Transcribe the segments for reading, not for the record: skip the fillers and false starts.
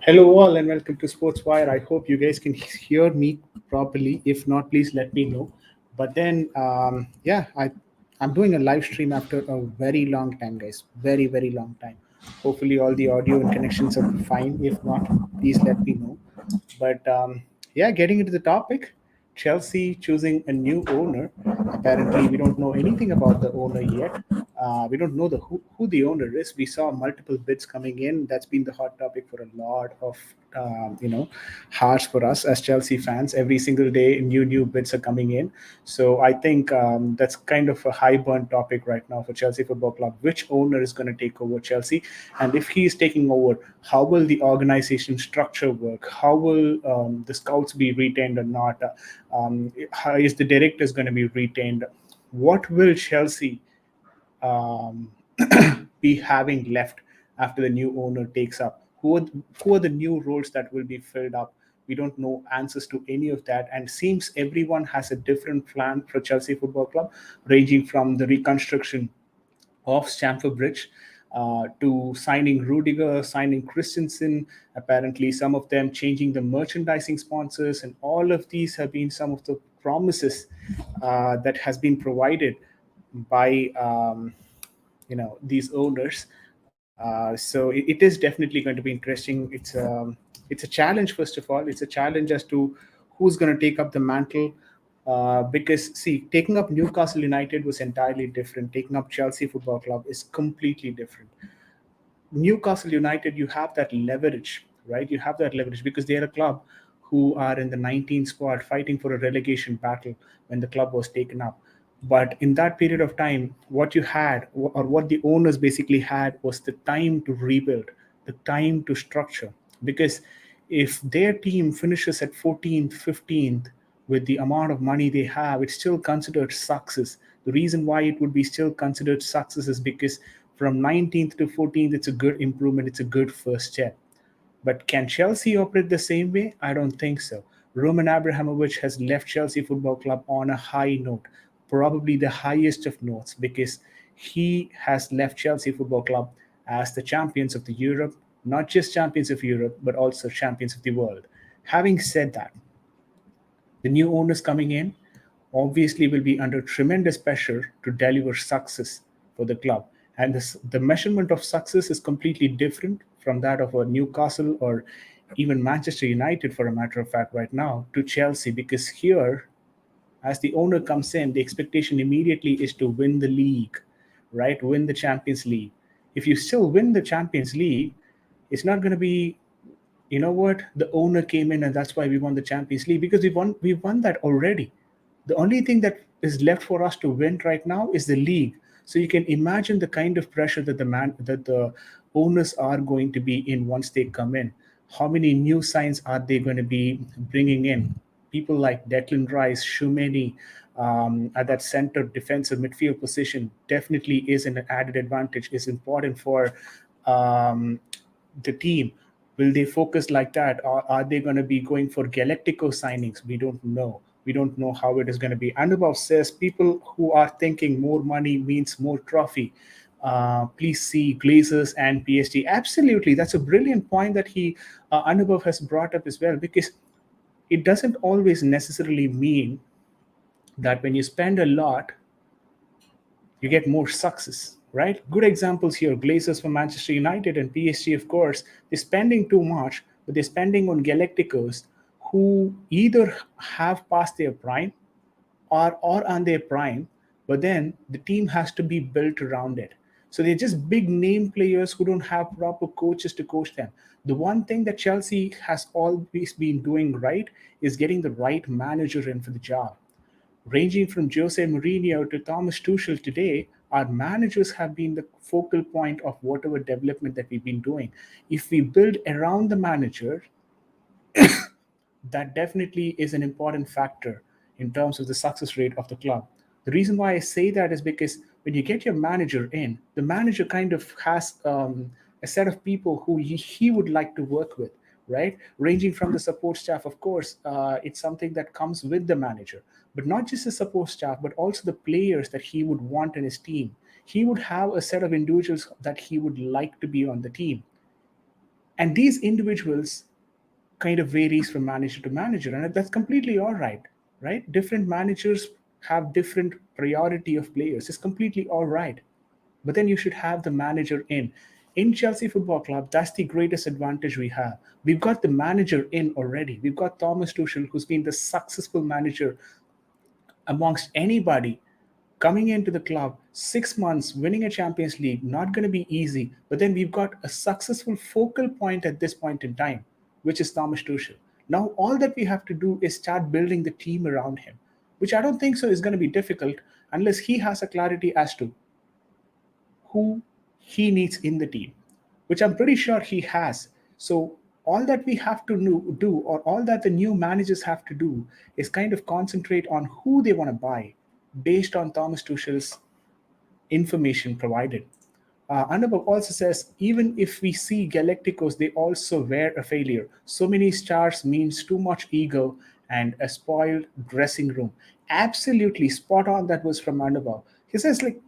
Hello, all, and welcome to Sports Wire. I hope you guys can hear me properly. If not, please let me know. But then, I'm doing a live stream after a very long time, guys. Very, very long time. Hopefully, all the audio and connections are fine. If not, please let me know. But getting into the topic, Chelsea choosing a new owner. Apparently, we don't know anything about the owner yet. We don't know who the owner is. We saw multiple bids coming in. That's been the hot topic for a lot of hours for us as Chelsea fans. Every single day, new bids are coming in. So I think that's kind of a high burn topic right now for Chelsea Football Club. Which owner is going to take over Chelsea, and if he is taking over, how will the organization structure work? How will the scouts be retained or not? How is the directors going to be retained? What will Chelsea um, be having left after the new owner takes up? Who are the new roles that will be filled up? We don't know answers to any of that, and seems everyone has a different plan for Chelsea Football Club, ranging from the reconstruction of Stamford Bridge to signing Rudiger, signing Christensen, apparently some of them changing the merchandising sponsors, and all of these have been some of the promises that has been provided by these owners. So it is definitely going to be interesting. It's a challenge. First of all, it's a challenge as to who's going to take up the mantle. Because see, taking up Newcastle United was entirely different. Taking up Chelsea Football Club is completely different. Newcastle United, you have that leverage, right? You have that leverage because they're a club who are in the 19th spot fighting for a relegation battle when the club was taken up. But in that period of time, what you had, or what the owners basically had, was the time to rebuild, the time to structure. Because if their team finishes at 14th, 15th, with the amount of money they have, it's still considered success. The reason why it would be still considered success is because from 19th to 14th, it's a good improvement, it's a good first step. But can Chelsea operate the same way? I don't think so. Roman Abramovich has left Chelsea Football Club on a high note, probably the highest of notes, because he has left Chelsea Football Club as the champions of the Europe, not just champions of Europe, but also champions of the world. Having said that, the new owners coming in obviously will be under tremendous pressure to deliver success for the club. And the measurement of success is completely different from that of a Newcastle or even Manchester United, for a matter of fact, right now, to Chelsea. Because here, as the owner comes in, the expectation immediately is to win the league, right? Win the Champions League. If you still win the Champions League, it's not going to be, you know what, the owner came in and that's why we won the Champions League, because we won that already. The only thing that is left for us to win right now is the league. So you can imagine the kind of pressure that the owners are going to be in once they come in. How many new signs are they going to be bringing in? People like Declan Rice, Shumeni, at that center defensive midfield position definitely is an added advantage, is important for um, the team. Will they focus like that, or are they going to be going for Galactico signings? We don't know. We don't know how it is going to be. Anubhav says people who are thinking more money means more trophy. Please see Glazers and PSG. Absolutely, that's a brilliant point that Anubhav has brought up as well, because it doesn't always necessarily mean that when you spend a lot, you get more success, right? Good examples here: Glazers for Manchester United and PSG, of course. They're spending too much, but they're spending on Galacticos who either have passed their prime or on their prime, but then the team has to be built around it. So they're just big name players who don't have proper coaches to coach them. The one thing that Chelsea has always been doing right is getting the right manager in for the job. Ranging from Jose Mourinho to Thomas Tuchel today, our managers have been the focal point of whatever development that we've been doing. If we build around the manager, that definitely is an important factor in terms of the success rate of the club. The reason why I say that is because when you get your manager in, the manager kind of has a set of people who he would like to work with, right? Ranging from the support staff, of course, it's something that comes with the manager, but not just the support staff, but also the players that he would want in his team. He would have a set of individuals that he would like to be on the team. And these individuals kind of varies from manager to manager, and that's completely all right, right? Different managers have different priority of players. It's completely all right. But then you should have the manager in Chelsea Football Club. That's the greatest advantage we have. We've got the manager in already. We've got Thomas Tuchel, who's been the successful manager amongst anybody coming into the club. 6 months winning a Champions League, not going to be easy. But then we've got a successful focal point at this point in time, which is Thomas Tuchel. Now all that we have to do is start building the team around him, which I don't think so is going to be difficult unless he has a clarity as to who he needs in the team, which I'm pretty sure he has. So all that we have to do, or all that the new managers have to do, is kind of concentrate on who they want to buy based on Thomas Tuchel's information provided. Anubhav also says, even if we see Galacticos, they also were a failure. So many stars means too much ego and a spoiled dressing room. Absolutely spot on. That was from Anubhav. He says, like,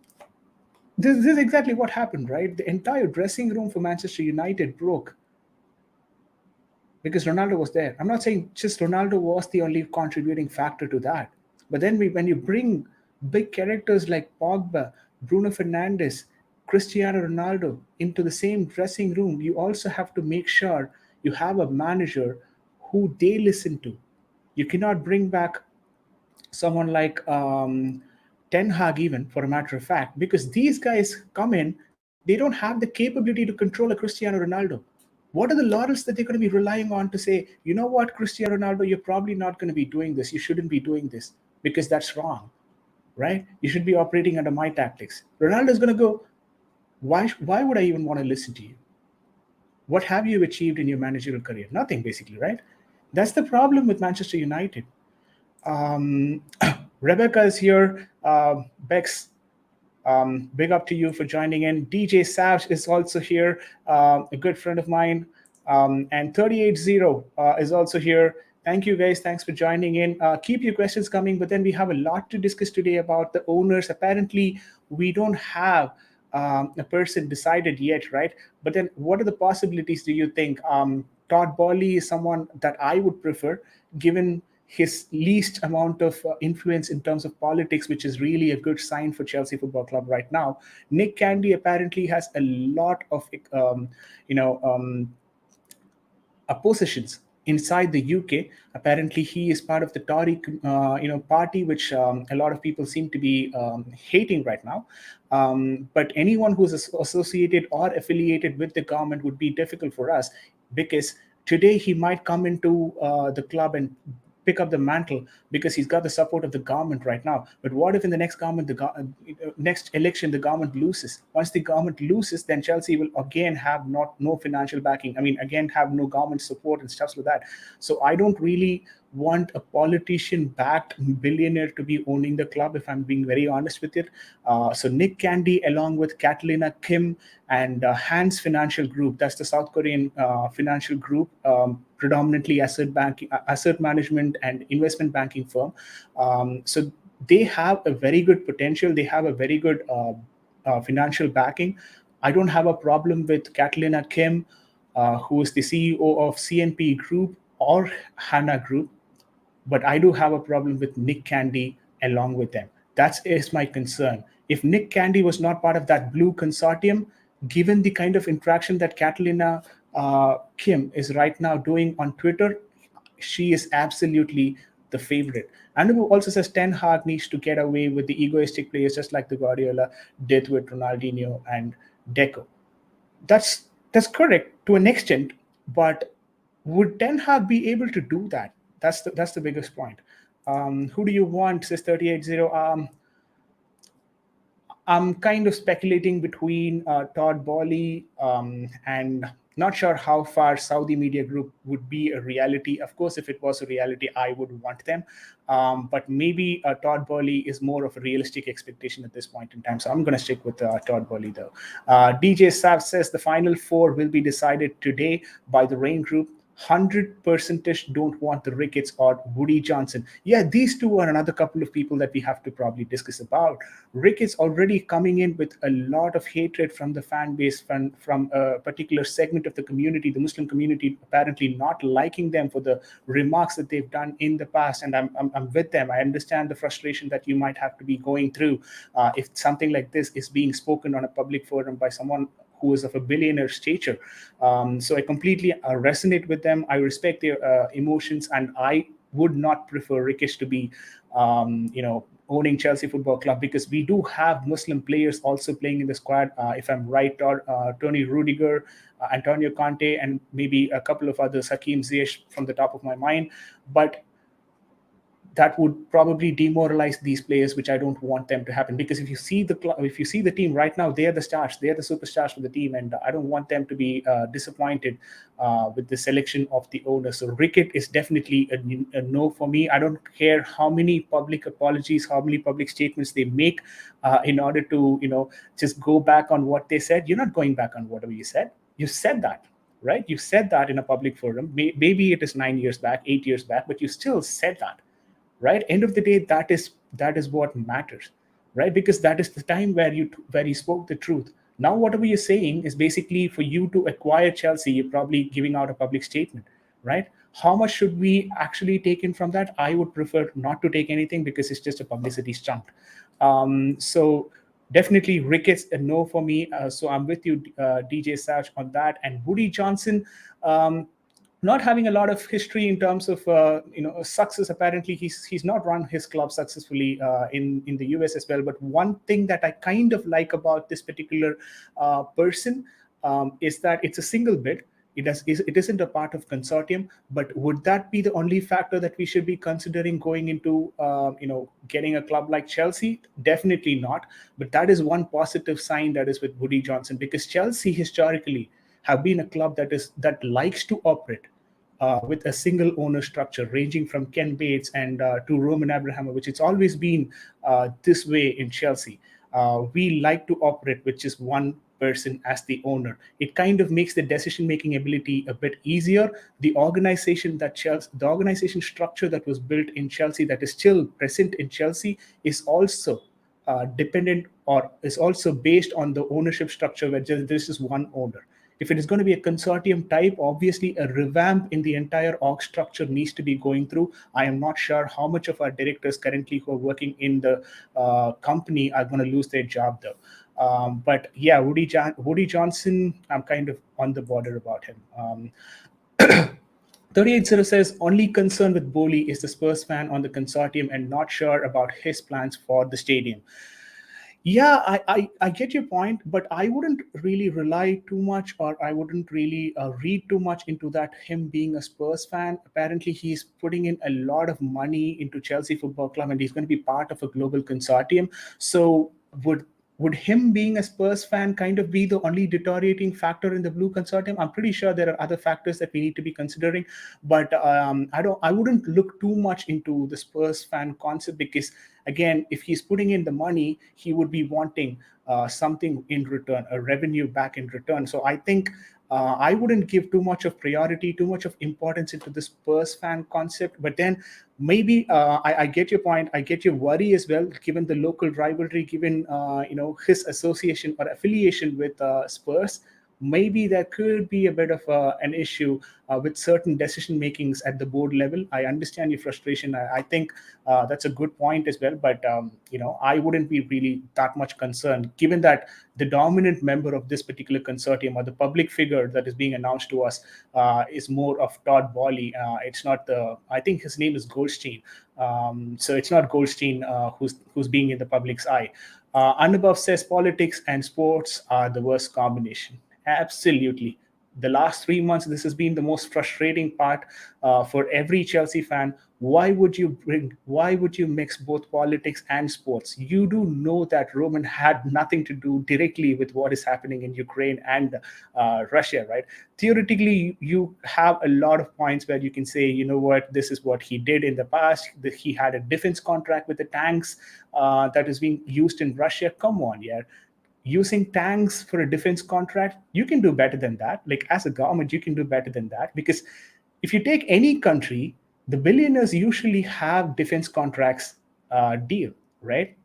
this is exactly what happened, right? The entire dressing room for Manchester United broke because Ronaldo was there. I'm not saying just Ronaldo was the only contributing factor to that. But then when you bring big characters like Pogba, Bruno Fernandes, Cristiano Ronaldo into the same dressing room, you also have to make sure you have a manager who they listen to. You cannot bring back someone like Ten Hag, even for a matter of fact, because these guys come in, they don't have the capability to control a Cristiano Ronaldo. What are the laurels that they're going to be relying on to say, you know what, Cristiano Ronaldo, you're probably not going to be doing this. You shouldn't be doing this because that's wrong, right? You should be operating under my tactics. Ronaldo's going to go, why would I even want to listen to you? What have you achieved in your managerial career? Nothing, basically, right? That's the problem with Manchester United. Um, Rebecca is here. Bex, big up to you for joining in. DJ Savage is also here, a good friend of mine. And 380 is also here. Thank you guys. Thanks for joining in. Keep your questions coming, but then we have a lot to discuss today about the owners. Apparently, we don't have a person decided yet, right? But then what are the possibilities do you think? Todd Bowley is someone that I would prefer, given his least amount of influence in terms of politics, which is really a good sign for Chelsea Football Club right now. Nick Candy apparently has a lot of, you know, oppositions inside the UK. Apparently, he is part of the Tory, party, which a lot of people seem to be hating right now. But anyone who's associated or affiliated with the government would be difficult for us, because today he might come into the club and pick up the mantle because he's got the support of the government right now. But what if in the next government, next election, the government loses? Once the government loses, then Chelsea will again have no financial backing. I mean, again, have no government support and stuff like that. So I don't really want a politician-backed billionaire to be owning the club, if I'm being very honest with it. So Nick Candy, along with Catalina Kim and Hans Financial Group, that's the South Korean financial group, predominantly asset management and investment banking firm. So they have a very good potential. They have a very good financial backing. I don't have a problem with Catalina Kim, who is the CEO of CNP Group or Hana Group, but I do have a problem with Nick Candy along with them. That is my concern. If Nick Candy was not part of that blue consortium, given the kind of interaction that Catalina Kim is right now doing on Twitter, she is absolutely the favorite. And who also says Ten Hag needs to get away with the egoistic players, just like the Guardiola did with Ronaldinho and Deco. That's correct to an extent, but would Ten Hag be able to do that? That's the biggest point. Who do you want? Says 380. I'm kind of speculating between Todd Bowley and not sure how far Saudi Media Group would be a reality. Of course, if it was a reality, I would want them. But maybe Todd Bowley is more of a realistic expectation at this point in time. So I'm going to stick with Todd Bowley, though. DJ Sav says the final four will be decided today by the Rain Group. 100% don't want the Ricketts or Woody Johnson. Yeah, these two are another couple of people that we have to probably discuss about. Ricketts already coming in with a lot of hatred from the fan base, from a particular segment of the community, the Muslim community, apparently not liking them for the remarks that they've done in the past. And I'm with them. I understand the frustration that you might have to be going through if something like this is being spoken on a public forum by someone who is of a billionaire stature. So I completely resonate with them. I respect their emotions, and I would not prefer Rikish to be, owning Chelsea Football Club, because we do have Muslim players also playing in the squad. If I'm right, Tony Rudiger, Antonio Conte, and maybe a couple of others, Hakim Ziyech from the top of my mind. But that would probably demoralize these players, which I don't want them to happen. Because if you see the team right now, they are the stars, they are the superstars for the team, and I don't want them to be disappointed with the selection of the owner. So Rickett is definitely a no for me. I don't care how many public apologies, how many public statements they make in order to just go back on what they said. You're not going back on whatever you said. You said that. Right, you said that in a public forum. Maybe it is 9 years back, 8 years back, but you still said that. Right, end of the day, that is what matters, right? Because that is the time where you spoke the truth. Now whatever you're saying is basically for you to acquire Chelsea. You're probably giving out a public statement, right? How much should we actually take in from that? I would prefer not to take anything, because it's just a publicity stunt. So definitely Ricketts a no for me. So I'm with you, DJ Sach, on that. And Woody Johnson, not having a lot of history in terms of success. Apparently, he's not run his club successfully in the US as well. But one thing that I kind of like about this particular person is that it's a single bid. It isn't a part of consortium. But would that be the only factor that we should be considering going into getting a club like Chelsea? Definitely not. But that is one positive sign that is with Woody Johnson, because Chelsea historically have been a club that likes to operate with a single owner structure, ranging from Ken Bates and to Roman Abramovich. It's always been this way in Chelsea. We like to operate with just one person as the owner. It kind of makes the decision-making ability a bit easier. The organization structure that was built in Chelsea, that is still present in Chelsea, is also dependent, or is also based on the ownership structure, where this is one owner. If it is going to be a consortium type, obviously a revamp in the entire org structure needs to be going through. I am not sure how much of our directors currently who are working in the company are going to lose their job, though. But yeah, Woody Johnson, I'm kind of on the border about him. 38 says, only concern with Bowley is the Spurs fan on the consortium and not sure about his plans for the stadium. Yeah, I get your point, but I wouldn't really rely too much, or I wouldn't really read too much into that, him being a Spurs fan. Apparently, he's putting in a lot of money into Chelsea Football Club, and he's going to be part of a global consortium. So would him being a Spurs fan kind of be the only deteriorating factor in the blue consortium? I'm pretty sure there are other factors that we need to be considering, but I wouldn't look too much into the Spurs fan concept, because again, if he's putting in the money, he would be wanting something in return, a revenue back in return. So I think I wouldn't give too much of priority, too much of importance into this Spurs fan concept. But then maybe I get your point. I get your worry as well, given the local rivalry, given his association or affiliation with Spurs. Maybe there could be a bit of an issue with certain decision makings at the board level. I understand your frustration. I think that's a good point as well. But I wouldn't be really that much concerned, given that the dominant member of this particular consortium, or the public figure that is being announced to us, is more of Todd Boehly. It's not I think his name is Goldstein. So it's not Goldstein who's being in the public's eye. And above says politics and sports are the worst combination. Absolutely. The last 3 months, this has been the most frustrating part for every Chelsea fan. Why would you mix both politics and sports? You do know that Roman had nothing to do directly with what is happening in Ukraine and Russia, right? Theoretically, you have a lot of points where you can say, you know what, this is what he did in the past. He had a defense contract with the tanks that is being used in Russia. Come on, yeah, using tanks for a defense contract, you can do better than that. Like, as a government, you can do better than that, because if you take any country, the billionaires usually have defense contracts deal, right?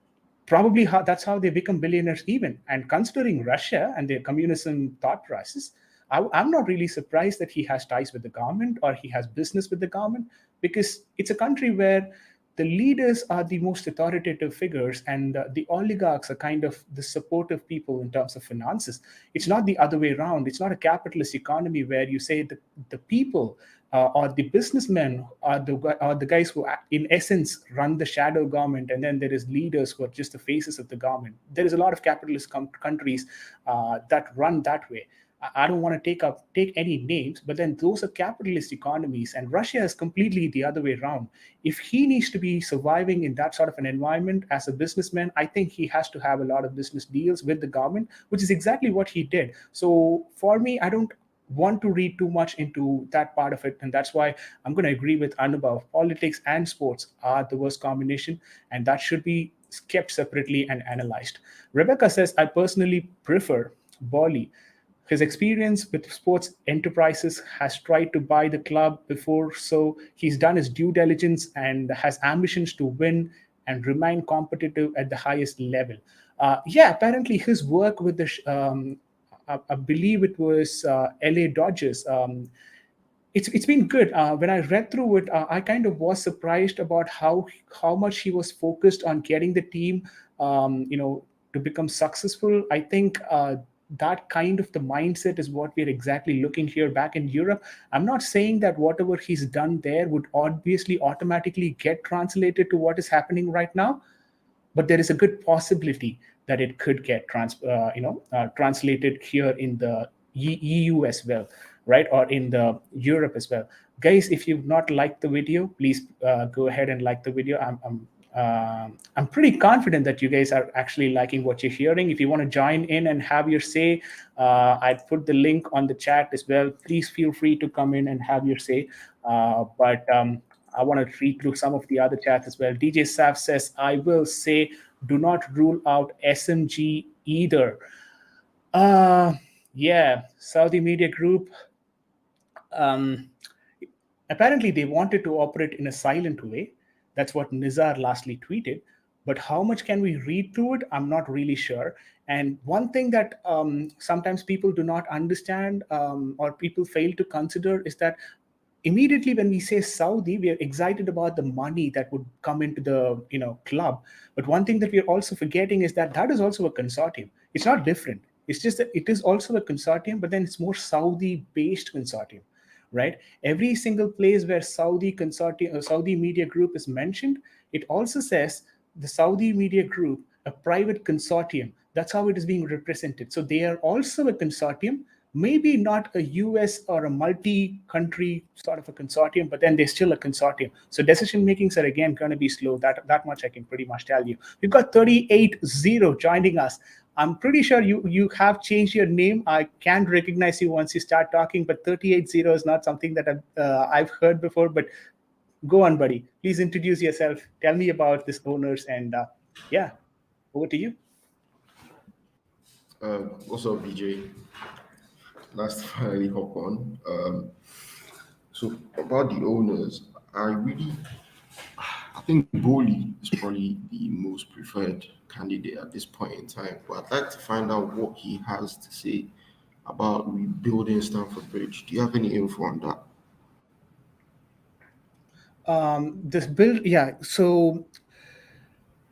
Probably that's how they become billionaires even. And considering Russia and their communism thought process, I'm not really surprised that he has ties with the government or he has business with the government, because it's a country where the leaders are the most authoritative figures, and the oligarchs are kind of the supportive people in terms of finances. It's not the other way around. It's not a capitalist economy where you say the people or the businessmen are the guys who, in essence, run the shadow government, and then there is leaders who are just the faces of the government. There is a lot of capitalist countries that run that way. I don't want to take any names, but then those are capitalist economies, and Russia is completely the other way around. If he needs to be surviving in that sort of an environment as a businessman, I think he has to have a lot of business deals with the government, which is exactly what he did. So for me, I don't want to read too much into that part of it, and that's why I'm going to agree with Anubhav. Politics and sports are the worst combination, and that should be kept separately and analyzed. Rebecca says, I personally prefer Bolly. His experience with sports enterprises has tried to buy the club before, so he's done his due diligence and has ambitions to win and remain competitive at the highest level. Yeah, apparently his work with I believe it was LA Dodgers. It's been good. When I read through it, I kind of was surprised about how much he was focused on getting the team, to become successful. I think that kind of the mindset is what we're exactly looking here back in Europe. I'm not saying that whatever he's done there would obviously automatically get translated to what is happening right now, but there is a good possibility that it could get translated here in the EU as well, right, or in the Europe as well. Guys, if you've not liked the video, please go ahead and like the video. I'm pretty confident that you guys are actually liking what you're hearing. If you want to join in and have your say, I put the link on the chat as well. Please feel free to come in and have your say. But I want to read through some of the other chats as well. DJ Saf says, I will say, do not rule out SMG either. Uh, yeah, Saudi Media Group. Um, Apparently, they wanted to operate in a silent way. That's what Nizar lastly tweeted. But how much can we read through it? I'm not really sure. And one thing that sometimes people do not understand, or people fail to consider, is that immediately when we say Saudi, we are excited about the money that would come into the club. But one thing that we are also forgetting is that that is also a consortium. It's not different. It's just that it is also a consortium, but then it's more Saudi-based consortium, right? Every single place where Saudi consortium, Saudi Media Group is mentioned, it also says the Saudi Media Group, a private consortium. That's how it is being represented. So they are also a consortium, maybe not a US or a multi-country sort of a consortium, but then they're still a consortium. So decision makings are again going to be slow. That much I can pretty much tell you. We've got 38-0 joining us. I'm pretty sure you have changed your name. I can recognize you once you start talking, but 38-0 is not something that I've heard before. But go on, buddy. Please introduce yourself. Tell me about this owners, and yeah, over to you. What's up, BJ? Nice to finally hop on. So about the owners, I think Bowley is probably the most preferred candidate at this point in time. But I'd like to find out what he has to say about rebuilding Stamford Bridge. Do you have any info on that? This build, yeah. So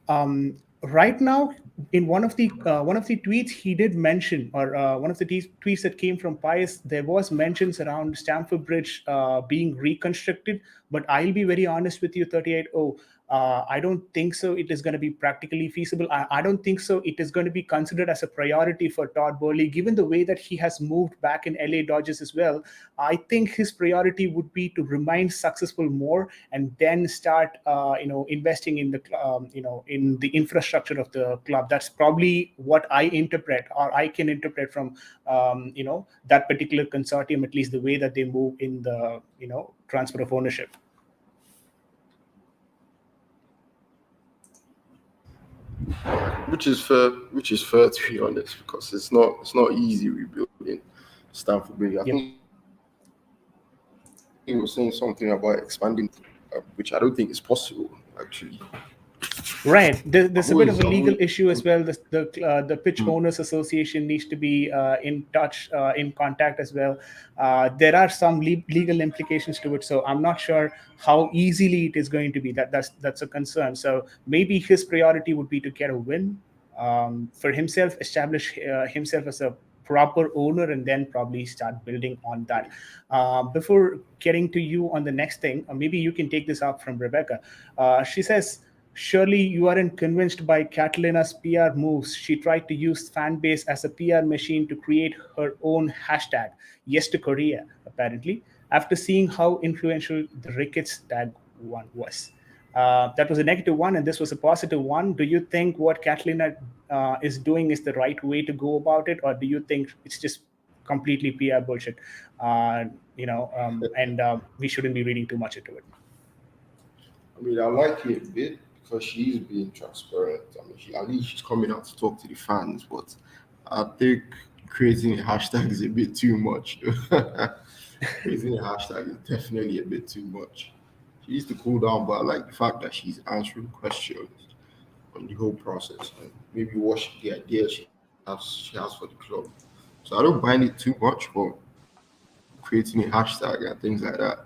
right now, in one of the tweets, he did mention, or one of the tweets that came from Pius, there was mentions around Stamford Bridge being reconstructed. But I'll be very honest with you, 38. Oh, I don't think so. It is going to be practically feasible. I don't think so. It is going to be considered as a priority for Todd Burley, given the way that he has moved back in LA Dodgers as well. I think his priority would be to remain successful more and then start, investing in in the infrastructure of the club. That's probably what I interpret, or I can interpret from, that particular consortium, at least the way that they move in the, transfer of ownership. Which is fair. Which is fair to be honest, because it's not easy rebuilding Stamford Bridge. I Yep. think he was saying something about expanding, which I don't think is possible, actually. Right. There's I've a bit of always, a I've legal always, issue as well. The pitch owners association needs to be in touch, in contact as well. There are some legal implications to it, so I'm not sure how easily it is going to be. That's a concern. So maybe his priority would be to get a win for himself, establish himself as a proper owner, and then probably start building on that. Before getting to you on the next thing, maybe you can take this up from Rebecca. She says, surely you aren't convinced by Catalina's PR moves. She tried to use fan base as a PR machine to create her own hashtag, yes to Korea, apparently, after seeing how influential the Ricketts tag one was. That was a negative one, and this was a positive one. Do you think what Catalina is doing is the right way to go about it, or do you think it's just completely PR bullshit? And we shouldn't be reading too much into it. I mean, I like it a bit because she's being transparent. I mean, at least she's coming out to talk to the fans, but I think creating a hashtag is a bit too much. Creating a hashtag is definitely a bit too much. She needs to cool down, but I like the fact that she's answering questions on the whole process and maybe what the idea she has for the club. So I don't mind it too much, but creating a hashtag and things like that,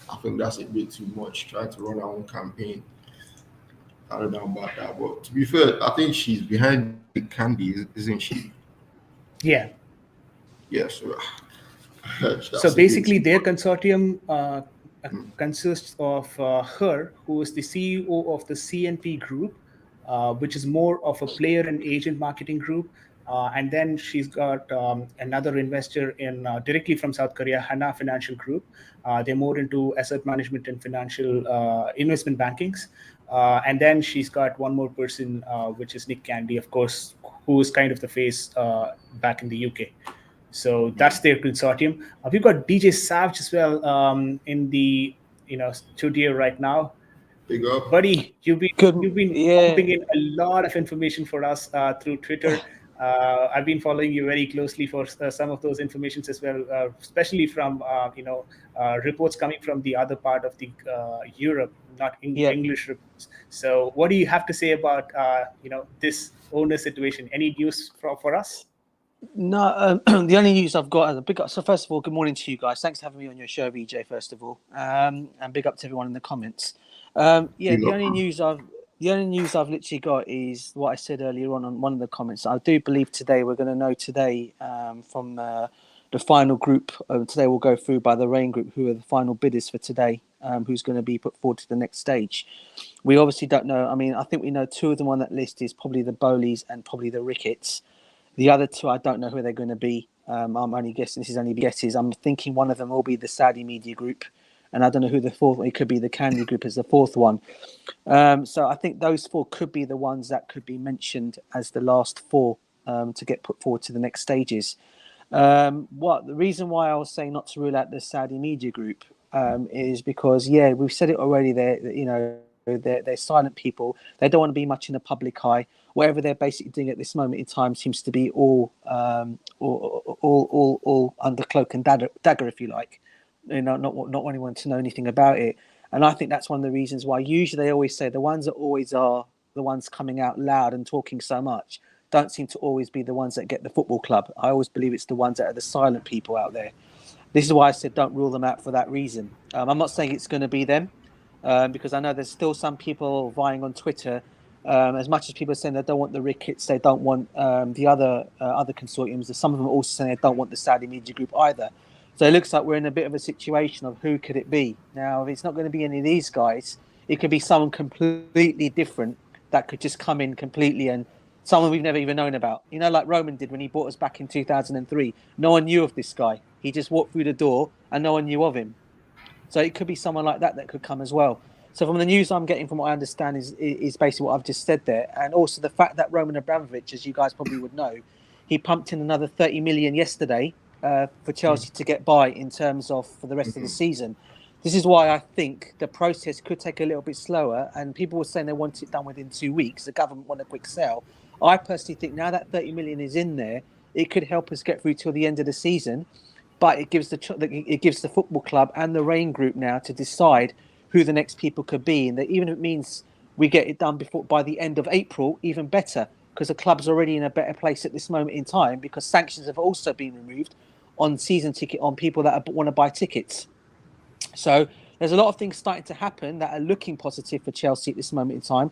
I think that's a bit too much. Trying to run our own campaign, I don't know about that. But to be fair, I think she's behind the candy, isn't she? Yeah. Yeah, so So that's a bit basically, too their much. consortium Mm. consists of her, who is the CEO of the CNP group, which is more of a player and agent marketing group. And then she's got another investor in directly from South Korea, Hana Financial Group. They're more into asset management and financial investment bankings. And then she's got one more person, which is Nick Candy, of course, who is kind of the face back in the UK. So that's their consortium. We've got DJ Savage as well in the studio right now. Big up. Buddy, Good. you've been Yeah. pumping in a lot of information for us through Twitter. I've been following you very closely for some of those informations as well, especially from reports coming from the other part of the Europe, not Yeah. English reports. So, what do you have to say about this owner situation? Any news for us? No, the only news I've got is a big up. So first of all, good morning to you guys. Thanks for having me on your show, VJ. First of all, and big up to everyone in the comments. Yeah, Big up. the only news I've literally got is what I said earlier on one of the comments. I do believe today we're going to know today from the final group. Today we'll go through by the Rain Group who are the final bidders for today. Who's going to be put forward to the next stage? We obviously don't know. I mean, I think we know two of them on that list is probably the Bowleys and probably the Ricketts. The other two, I don't know who they're going to be. I'm only guessing. This is only guesses. I'm thinking one of them will be the Saudi Media Group, and I don't know who the fourth one. It could be the Candy Group as the fourth one. So I think those four could be the ones that could be mentioned as the last four to get put forward to the next stages. What the reason why I was saying not to rule out the Saudi Media Group is because we've said it already. They're silent people. They don't want to be much in the public eye. Whatever they're basically doing at this moment in time seems to be all under cloak and dagger, if you like. Not wanting anyone to know anything about it. And I think that's one of the reasons why usually they always say the ones that always are the ones coming out loud and talking so much don't seem to always be the ones that get the football club. I always believe it's the ones that are the silent people out there. This is why I said don't rule them out for that reason. I'm not saying it's going to be them because I know there's still some people vying on Twitter. As much as people are saying they don't want the Ricketts, they don't want the other consortiums. Some of them are also saying they don't want the Saudi Media Group either. So it looks like we're in a bit of a situation of who could it be. Now, if it's not going to be any of these guys, it could be someone completely different that could just come in completely and someone we've never even known about. Like Roman did when he brought us back in 2003. No one knew of this guy. He just walked through the door and no one knew of him. So it could be someone like that could come as well. So from the news I'm getting, from what I understand, is basically what I've just said there. And also the fact that Roman Abramovich, as you guys probably would know, he pumped in another 30 million yesterday for Chelsea to get by in terms of for the rest of the season. This is why I think the process could take a little bit slower. And people were saying they want it done within 2 weeks. The government want a quick sale. I personally think now that 30 million is in there, it could help us get through till the end of the season. but it gives the football club and the Rain Group now to decide who the next people could be, and that even if it means we get it done by the end of April, even better, because the club's already in a better place at this moment in time because sanctions have also been removed on season ticket on people that want to buy tickets. So there's a lot of things starting to happen that are looking positive for Chelsea at this moment in time.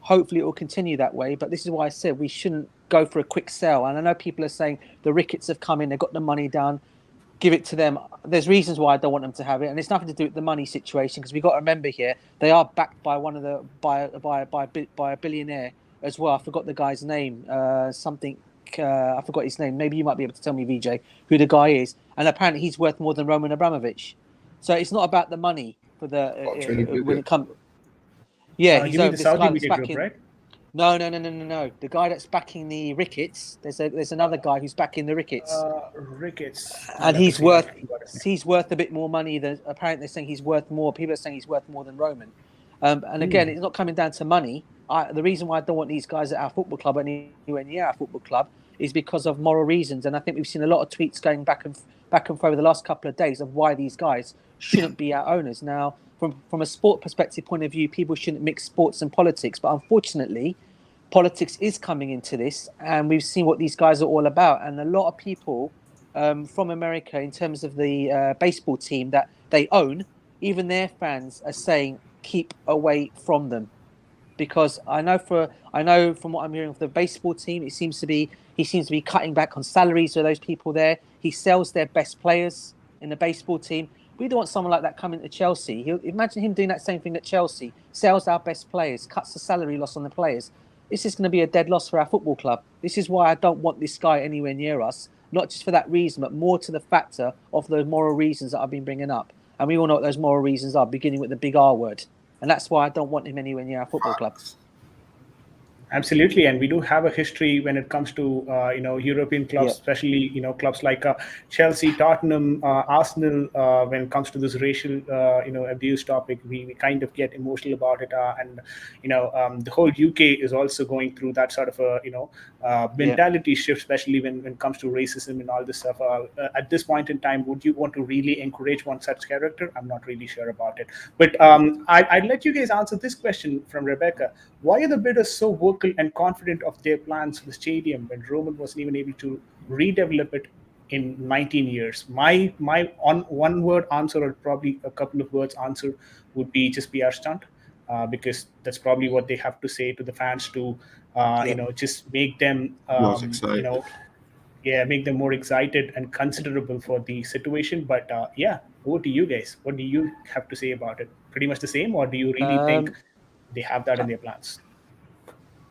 Hopefully it will continue that way. But this is why I said we shouldn't go for a quick sell. And I know people are saying the Ricketts have come in, they've got the money down, give it to them. There's reasons why I don't want them to have it, and it's nothing to do with the money situation because we've got to remember here they are backed by by a billionaire as well. I forgot the guy's name. I forgot his name. Maybe you might be able to tell me, VJ, who the guy is. And apparently he's worth more than Roman Abramovich. So it's not about the money for the when it comes. Yeah, he's you mean the this Saudi guy that's media group, backing. right? No. The guy that's backing the Ricketts. There's another guy who's backing the Ricketts, Ricketts. and he's worth a bit more money than apparently they're saying he's worth more. People are saying he's worth more than Roman. And again, it's not coming down to money. The reason why I don't want these guys at our football club anywhere near our football club is because of moral reasons. And I think we've seen a lot of tweets going back and forth over the last couple of days of why these guys shouldn't be our owners. Now, from a sport perspective point of view, people shouldn't mix sports and politics. But unfortunately, politics is coming into this, and we've seen what these guys are all about. And a lot of people from America, in terms of the baseball team that they own, even their fans are saying keep away from them. Because I know from what I'm hearing from the baseball team, he seems to be cutting back on salaries for those people there. He sells their best players in the baseball team. We don't want someone like that coming to Chelsea. Imagine him doing that same thing at Chelsea. Sells our best players, cuts the salary loss on the players. This is going to be a dead loss for our football club. This is why I don't want this guy anywhere near us. Not just for that reason, but more to the factor of the moral reasons that I've been bringing up. And we all know what those moral reasons are, beginning with the big R word. And that's why I don't want him anywhere near our football club. Absolutely, and we do have a history when it comes to European clubs, especially clubs like Chelsea, Tottenham, Arsenal. When it comes to this racial abuse topic, we kind of get emotional about it, and the whole UK is also going through that sort of a mentality shift, especially when it comes to racism and all this stuff. At this point in time, would you want to really encourage one such character? I'm not really sure about it, but I'd let you guys answer this question from Rebecca. Why are the bidders so vocal and confident of their plans for the stadium when Roman wasn't even able to redevelop it in 19 years? My one word answer, or probably a couple of words answer, would be just PR stunt, because that's probably what they have to say to the fans to just make them make them more excited and considerable for the situation. But over to you guys. What do you have to say about it? Pretty much the same, or do you really think they have that in their plans?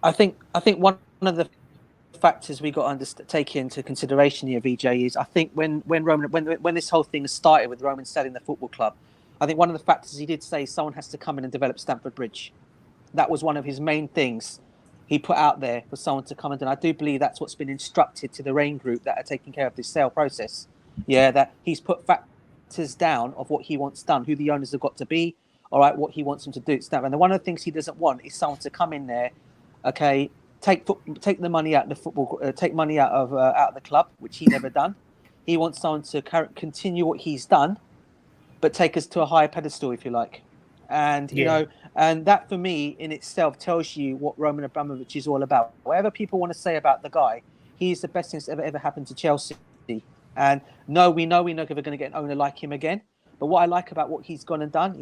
I think one of the factors we got to take into consideration here, VJ, is I think when this whole thing started with Roman selling the football club, I think one of the factors he did say someone has to come in and develop Stamford Bridge. That was one of his main things he put out there for someone to come in. And I do believe that's what's been instructed to the Rain Group that are taking care of this sale process. Yeah, that he's put factors down of what he wants done, who the owners have got to be, all right, what he wants them to do. And one of the things he doesn't want is someone to come in there, okay, take the money out of the football, take money out of the club, which he never done. He wants someone to continue what he's done, but take us to a higher pedestal, if you like. And and that for me in itself tells you what Roman Abramovich is all about. Whatever people want to say about the guy, he's the best thing that's ever happened to Chelsea. And we're never going to get an owner like him again. But what I like about what he's gone and done,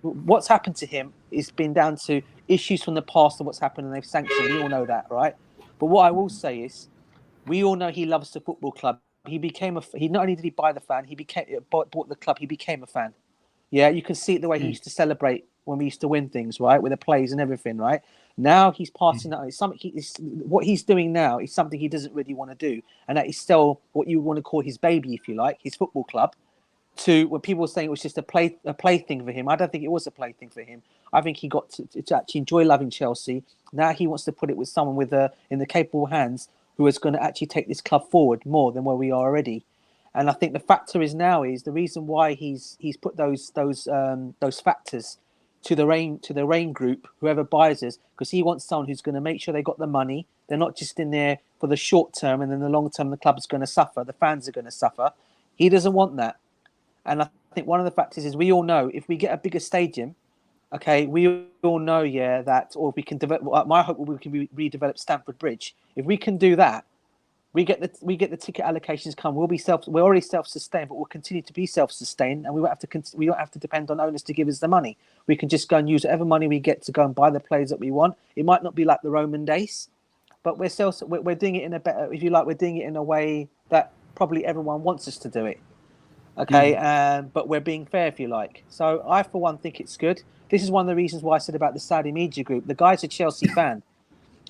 what's happened to him is been down to issues from the past of what's happened, and they've sanctioned. We all know that, right? But what I will say is, we all know he loves the football club. He not only did he buy the fan, he bought the club. He became a fan. Yeah, you can see it the way he used to celebrate when we used to win things, right, with the plays and everything, right? Now he's passing that. What he's doing now is something he doesn't really want to do, and that is still what you want to call his baby, if you like, his football club. To when people were saying it was just a plaything for him, I don't think it was a plaything for him. I think he got to actually enjoy loving Chelsea. Now he wants to put it with someone in the capable hands who is going to actually take this club forward more than where we are already. And I think the factor is the reason why he's put those factors to the Rain Group, whoever buys us, because he wants someone who's going to make sure they got the money. They're not just in there for the short term, and then the long term the club is going to suffer. The fans are going to suffer. He doesn't want that. And I think one of the factors is we all know if we get a bigger stadium, okay, we all know, yeah, that, or we can develop. My hope we can redevelop Stamford Bridge. If we can do that, we get the ticket allocations come. We're already self-sustained, but we'll continue to be self-sustained, and we won't have to depend on owners to give us the money. We can just go and use whatever money we get to go and buy the players that we want. It might not be like the Roman days, but we're doing it in a better, if you like, we're doing it in a way that probably everyone wants us to do it. Okay, but we're being fair, if you like. So I, for one, think it's good. This is one of the reasons why I said about the Saudi media group. The guy's a Chelsea fan.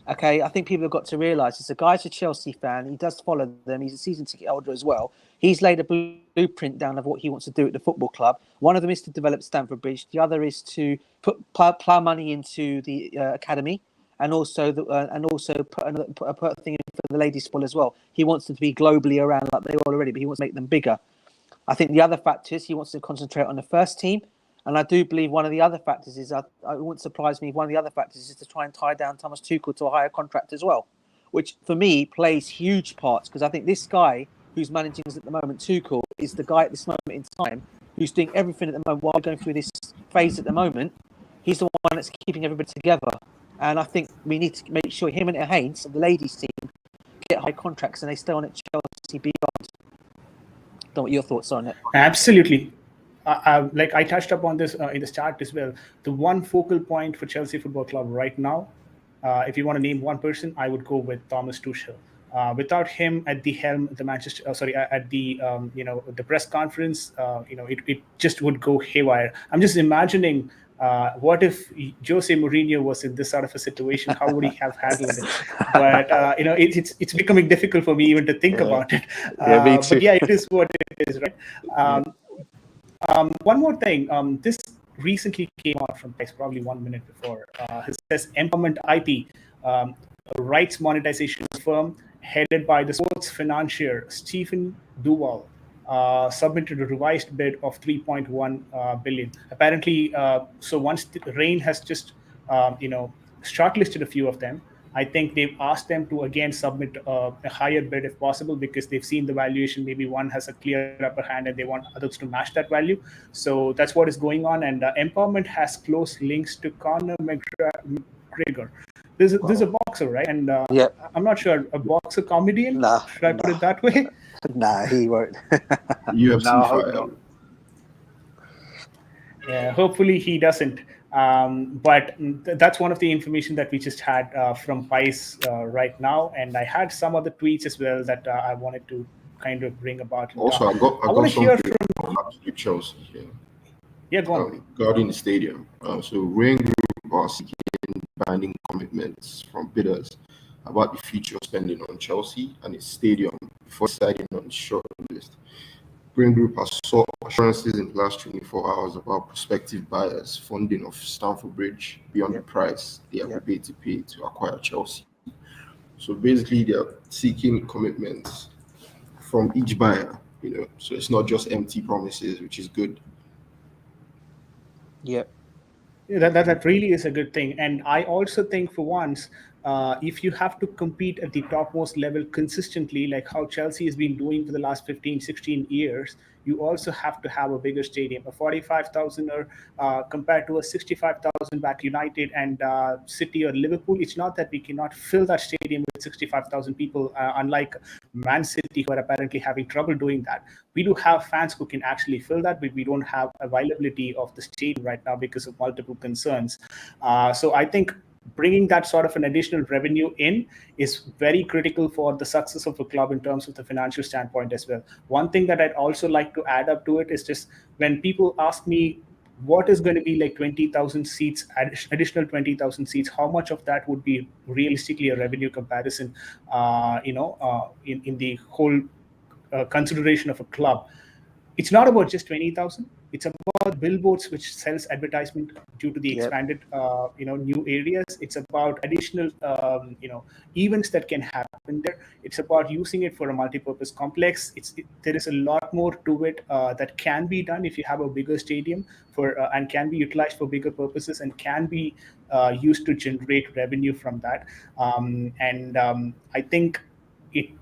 Okay, I think people have got to realise this. The guy's a Chelsea fan. He does follow them. He's a season ticket holder as well. He's laid a blueprint down of what he wants to do at the football club. One of them is to develop Stamford Bridge. The other is to plough money into the academy, and also put a thing in for the ladies' football as well. He wants them to be globally around like they are already, but he wants to make them bigger. I think the other factor is he wants to concentrate on the first team. And I do believe one of the other factors is, it wouldn't surprise me, one of the other factors is to try and tie down Thomas Tuchel to a higher contract as well, which for me plays huge parts, because I think this guy who's managing us at the moment, Tuchel, is the guy at this moment in time who's doing everything at the moment while going through this phase at the moment. He's the one that's keeping everybody together. And I think we need to make sure him and Haynes, the ladies team, get high contracts and they stay on at Chelsea beyond. Don't know what your thoughts are on it. Absolutely. Like I touched upon this in the start as well. The one focal point for Chelsea Football Club right now, if you want to name one person, I would go with Thomas Tuchel. Without him at the helm, at the press conference, it just would go haywire. I'm just imagining what if Jose Mourinho was in this sort of a situation? How would he have handled it? But it's becoming difficult for me even to think about it. Me too. But yeah, it is what it is, right? One more thing. This recently came out from Price, probably 1 minute before. It says Empowerment IP, a rights monetization firm headed by the sports financier Stephen Duval, submitted a revised bid of 3.1 billion. Apparently, so once Rain has just shortlisted a few of them, I think they've asked them to again submit a higher bid if possible, because they've seen the valuation. Maybe one has a clear upper hand and they want others to match that value. So that's what is going on. And Empowerment has close links to Conor McGregor. This is a boxer, right? And I'm not sure, a boxer comedian? Nah, Should I put it that way? Nah, he won't. UFC No, I hope fighter. not. Yeah, hopefully he doesn't. But that's one of the information that we just had from Pice right now. And I had some other tweets as well that I wanted to kind of bring about. Also, I got want to hear something from absolute Chelsea here. Yeah, go on. Regarding the stadium. So Rain Group are seeking binding commitments from bidders about the future spending on Chelsea and its stadium before deciding on the short list. Green Group has sought assurances in the last 24 hours about prospective buyers' funding of Stamford Bridge beyond the price they are prepared to pay to acquire Chelsea. So basically, they are seeking commitments from each buyer, so it's not just empty promises, which is good. Yep. Yeah, that really is a good thing. And I also think for once, if you have to compete at the topmost level consistently, like how Chelsea has been doing for the last 15, 16 years, you also have to have a bigger stadium. A 45,000er compared to a 65,000 back United and City or Liverpool. It's not that we cannot fill that stadium with 65,000 people, unlike Man City, who are apparently having trouble doing that. We do have fans who can actually fill that, but we don't have availability of the stadium right now because of multiple concerns. So I think bringing that sort of an additional revenue in is very critical for the success of a club in terms of the financial standpoint as well. One thing that I'd also like to add up to it is just when people ask me what is going to be like 20,000 seats, additional 20,000 seats, how much of that would be realistically a revenue comparison, in the whole consideration of a club. It's not about just 20,000. It's about billboards, which sells advertisement due to the expanded, new areas. It's about additional, events that can happen there. It's about using it for a multi-purpose complex. There is a lot more to it that can be done if you have a bigger stadium and can be utilized for bigger purposes and can be used to generate revenue from that. I think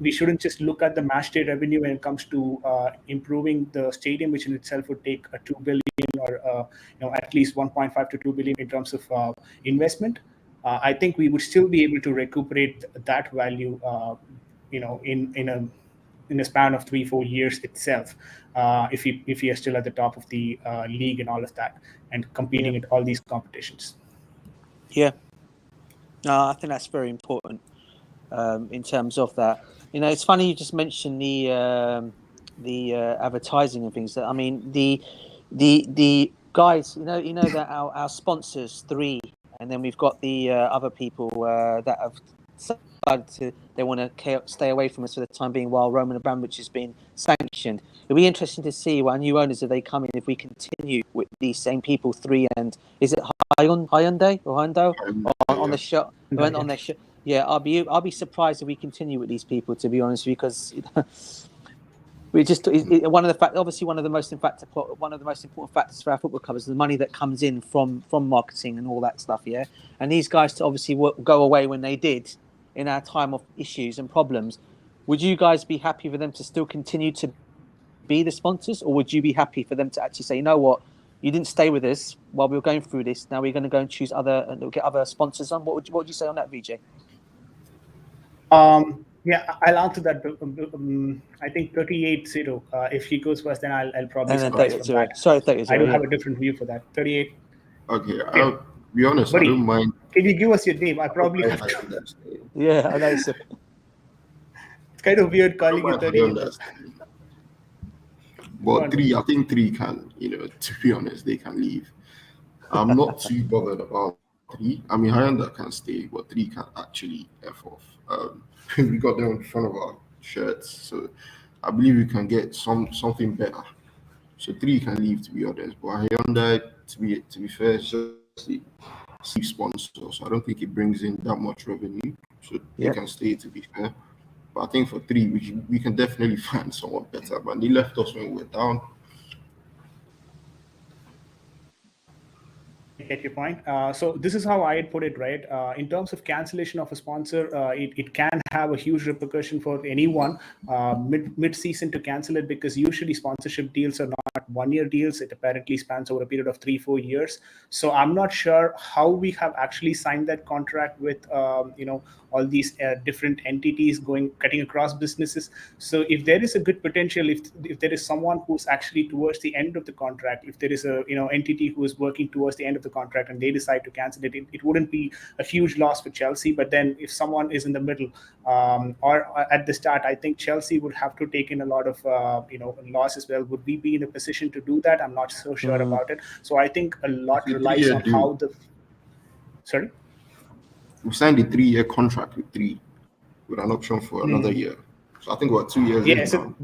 we shouldn't just look at the match day revenue when it comes to improving the stadium, which in itself would take a 2 billion or at least 1.5 to 2 billion in terms of investment. I think we would still be able to recuperate that value, in a span of 3-4 years itself, if we are still at the top of the league and all of that, and competing at all these competitions. Yeah. No, I think that's very important in terms of that. It's funny you just mentioned the advertising and things. I mean, the guys, that our sponsors, 3, and then we've got the other people that have decided they want to stay away from us for the time being while Roman Abramovich has been sanctioned. It'll be interesting to see what our new owners, if they come in, if we continue with these same people, 3, and is it Hyundai or Hyundai on the show? Went on their show. Yeah, I'll be surprised if we continue with these people, to be honest, because we just one of the most important factors for our football club is the money that comes in from marketing and all that stuff. Yeah, and these guys to obviously go away when they did in our time of issues and problems. Would you guys be happy for them to still continue to be the sponsors, or would you be happy for them to actually say, you know what, you didn't stay with us while we were going through this, now we're going to go and choose get other sponsors on? What would you say on that, VJ? Yeah, I'll answer that. I think 38-0. If he goes first, then I'll probably surprise from that. Sorry, 30-0. I don't have a different view for that. 38. Okay, I'll be honest. Buddy, I don't mind. Can you give us your name? I probably have to. Understand. Yeah, I know. So. It's kind of weird calling you 38. But 3, I think 3 can, to be honest, they can leave. I'm not too bothered about 3. I mean, Hyundai can stay, but 3 can actually F off. We got them in front of our shirts, so I believe we can get something better. So 3 can leave, to be honest. But Hyundai, to be fair, it's just a chief sponsor, so I don't think it brings in that much revenue. So they can stay, to be fair. But I think for 3, we can definitely find someone better. But they left us when we were down. Get your point. So this is how I'd put it, right? In terms of cancellation of a sponsor, it can have a huge repercussion for anyone mid-season to cancel it, because usually sponsorship deals are not one-year deals. It apparently spans over a period of 3-4 years. So I'm not sure how we have actually signed that contract with all these different entities cutting across businesses. So if there is a good potential, if there is someone who's actually towards the end of the contract, if there is a entity who is working towards the end of the contract and they decide to cancel it, it wouldn't be a huge loss for Chelsea. But then if someone is in the middle or at the start, I think Chelsea would have to take in a lot of loss as well. Would we be in a position to do that? I'm not so sure about it. So I think a lot relies on how the. Sorry. We signed a 3-year contract with 3, with an option for another year. So I think we're 2 years in now.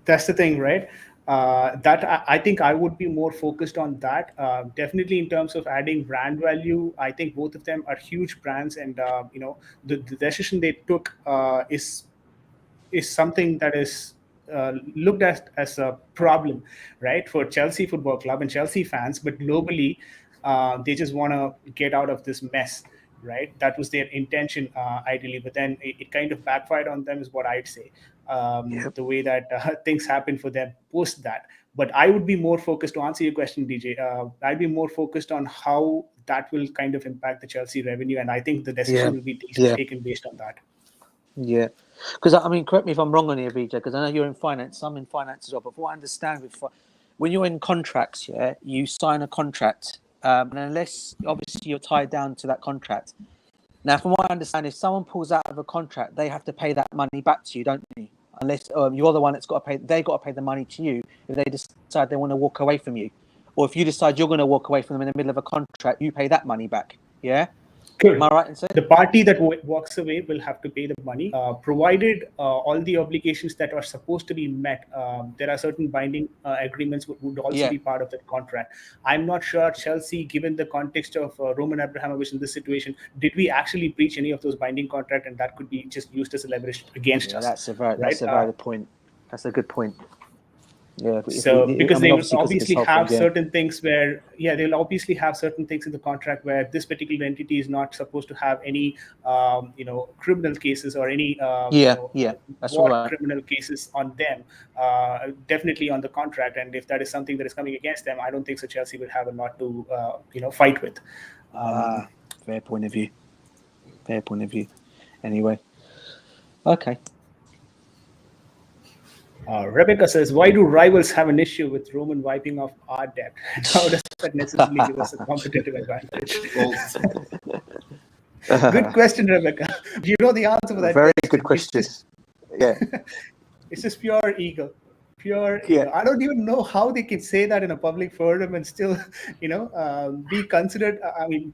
That's the thing, right? That I think I would be more focused on that. Definitely in terms of adding brand value, I think both of them are huge brands, and the decision they took is something that is looked at as a problem, right, for Chelsea Football Club and Chelsea fans. But globally, they just want to get out of this mess. Right, that was their intention ideally, but then it kind of backfired on them, is what I'd say. The way that things happened for them post that. But I would be more focused, to answer your question, DJ. I'd be more focused on how that will kind of impact the Chelsea revenue, and I think the decision will be taken based on that. Yeah, because I mean, correct me if I'm wrong on here, VJ, because I know you're in finance. I'm in finance as well. But what I understand when you're in contracts, you sign a contract. And unless obviously you're tied down to that contract. Now, from what I understand, if someone pulls out of a contract, they have to pay that money back to you, don't you? Unless you're the one that's got to pay, they got to pay the money to you if they decide they want to walk away from you, or if you decide you're going to walk away from them in the middle of a contract, you pay that money back. Yeah. Good. Am I right in saying? The party that walks away will have to pay the money, provided all the obligations that are supposed to be met. There are certain binding agreements would also be part of that contract. I'm not sure Chelsea, given the context of Roman Abramovich in this situation, did we actually breach any of those binding contracts, and that could be just used as a leverage against us. That's a valid point. That's a good point. Yeah, So because they will obviously because of this obviously whole have thing, yeah. certain things where, yeah, they'll obviously have certain things in the contract where this particular entity is not supposed to have any, criminal cases or any, Yeah, that's war right. criminal cases on them, definitely on the contract. And if that is something that is coming against them, I don't think so Chelsea will have a lot to, fight with. Fair point of view. Fair point of view. Anyway, okay. Rebecca says, why do rivals have an issue with Roman wiping off our debt? How does that necessarily give us a competitive advantage? False. Good question, Rebecca. You know the answer for that Very question. good question. Yeah. It's just pure ego. Pure Yeah. ego. I don't even know how they can say that in a public forum and still, be considered. I mean,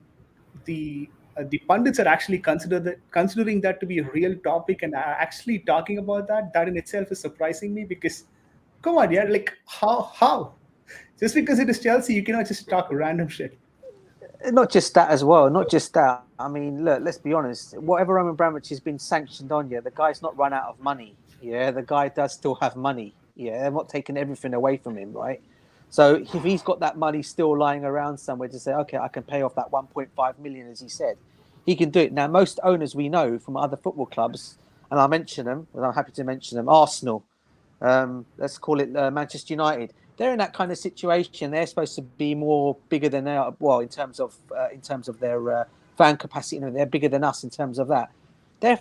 the pundits are actually considering that to be a real topic and are actually talking about that. That in itself is surprising me because, come on, yeah, like how? Just because it is Chelsea, you cannot just talk random shit. Not just that as well. Not just that. I mean, look, let's be honest. Whatever Roman Abramovich has been sanctioned on, the guy's not run out of money. Yeah, the guy does still have money. Yeah, they're not taking everything away from him, right? So if he's got that money still lying around somewhere to say, okay, I can pay off that 1.5 million, as he said, he can do it. Now, most owners we know from other football clubs, and I'll mention them, and I'm happy to mention them, Arsenal, let's call it Manchester United. They're in that kind of situation. They're supposed to be more bigger than they are. Well, in terms of their fan capacity, they're bigger than us in terms of that. They're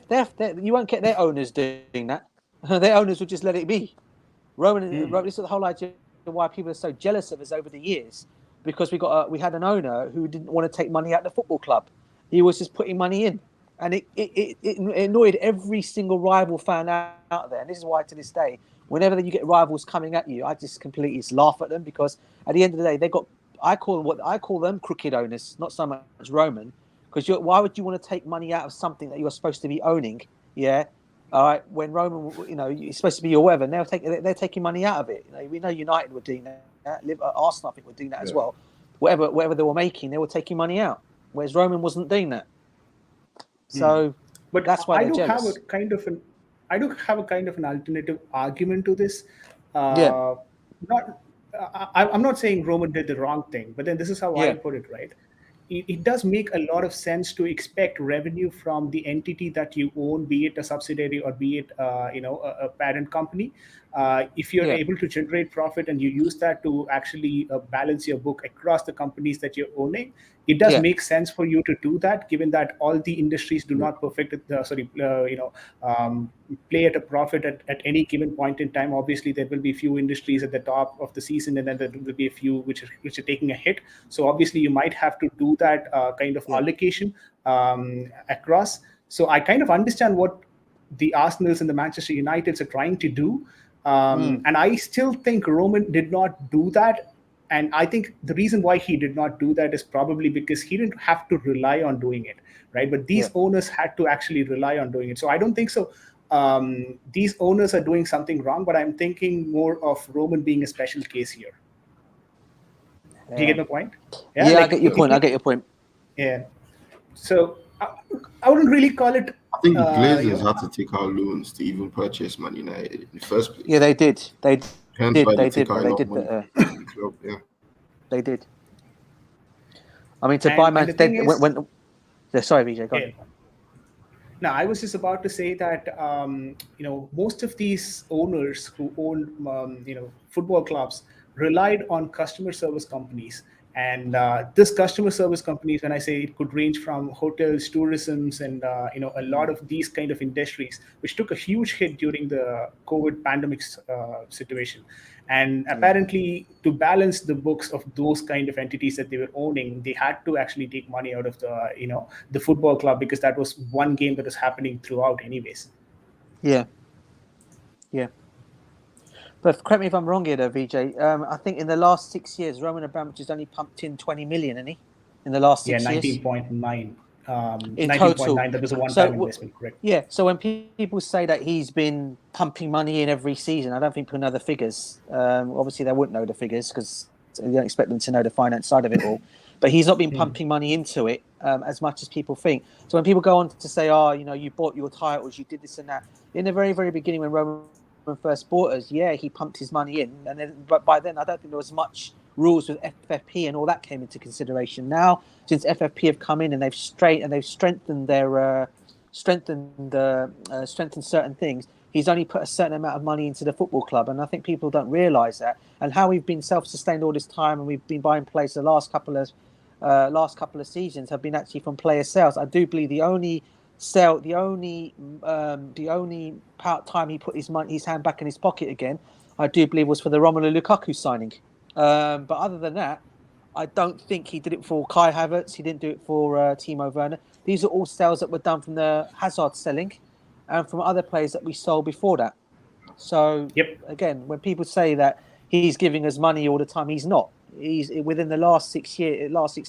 you won't get their owners doing that. Their owners will just let it be. This is the whole idea why people are so jealous of us over the years, because we had an owner who didn't want to take money out of the football club. He was just putting money in, and it annoyed every single rival fan out there. And this is why to this day, whenever you get rivals coming at you, I just completely laugh at them, because at the end of the day, I call them crooked owners, not so much Roman, because why would you want to take money out of something that you're supposed to be owning? Yeah. All right, when Roman, it's supposed to be your whatever, and they're taking money out of it. We know United were doing that. Arsenal, I think, were doing that as well. Whatever they were making, they were taking money out, whereas Roman wasn't doing that. So, but that's why I they're do jealous. have a kind of an alternative argument to this. Yeah. I'm not saying Roman did the wrong thing, but then this is how I Yeah. put it, right? It does make a lot of sense to expect revenue from the entity that you own, be it a subsidiary or be it a parent company. If you're able to generate profit and you use that to actually balance your book across the companies that you're owning, it does make sense for you to do that, given that all the industries do not play at a profit at any given point in time. Obviously, there will be few industries at the top of the season, and then there will be a few which are taking a hit. So obviously, you might have to do that kind of allocation across. So I kind of understand what the Arsenals and the Manchester Uniteds are trying to do. And I still think Roman did not do that. And I think the reason why he did not do that is probably because he didn't have to rely on doing it, right? But these owners had to actually rely on doing it. So I don't think so. These owners are doing something wrong, but I'm thinking more of Roman being a special case here. Do you get my point? Yeah, I get your point. Yeah. So I wouldn't really call it. I think the Glazers had to take out loans to even purchase Man United in the first place. Yeah, they did. Hence why they took out a lot of money that. from the club. Yeah, they did. I mean, to buy Man United when sorry, Vijay, go on. Now, I was just about to say that most of these owners who own football clubs relied on customer service companies. And this customer service companies, when I say it could range from hotels, tourisms, and a lot of these kind of industries, which took a huge hit during the COVID pandemic situation. And apparently, to balance the books of those kind of entities that they were owning, they had to actually take money out of the football club, because that was one game that was happening throughout, anyways. Yeah. But correct me if I'm wrong here, though, Vijay. I think in the last 6 years, Roman Abramovich has only pumped in 20 million, hasn't he? In the last 6 years? 19.9. In 19.9, total. that was a one-time investment, correct? Yeah, so when people say that he's been pumping money in every season, I don't think people know the figures. Obviously, they wouldn't know the figures because you don't expect them to know the finance side of it all. But he's not been pumping money into it as much as people think. So when people go on to say, you bought your titles, you did this and that. In the very, very beginning, when Roman first bought us, he pumped his money in, and then but by then I don't think there was much rules with FFP and all that came into consideration. Now, since FFP have come in and they've strengthened their strengthened certain things, he's only put a certain amount of money into the football club, and I think people don't realise that. And how we've been self-sustained all this time, and we've been buying players the last couple of seasons have been actually from player sales. I do believe the only time he put his hand back in his pocket again, I do believe was for the Romelu Lukaku signing. But other than that, I don't think he did it for Kai Havertz. He didn't do it for Timo Werner. These are all sales that were done from the Hazard selling and from other players that we sold before that. So again, when people say that he's giving us money all the time, he's not. He's within the last 6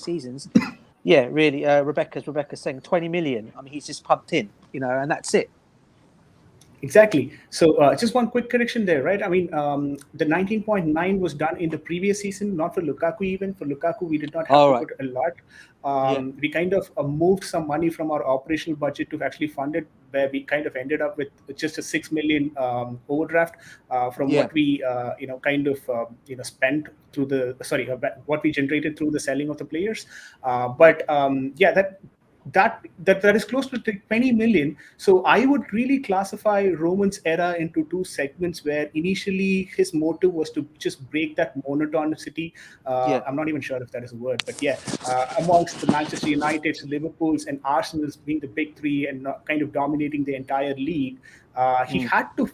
seasons. Yeah, really. Rebecca's saying 20 million. I mean, he's just pumped in, and that's it. Exactly. So just one quick correction there, right? I mean, the 19.9 was done in the previous season, not for Lukaku even. For Lukaku, we did not have to put a lot. We kind of moved some money from our operational budget to actually fund it, where we kind of ended up with just a 6 million overdraft from what we, spent through what we generated through the selling of the players. That is close to 20 million. So I would really classify Roman's era into two segments, where initially his motive was to just break that monotonicity. I'm not even sure if that is a word, but amongst the Manchester Uniteds, Liverpools, and Arsenal's being the big three and kind of dominating the entire league, he had to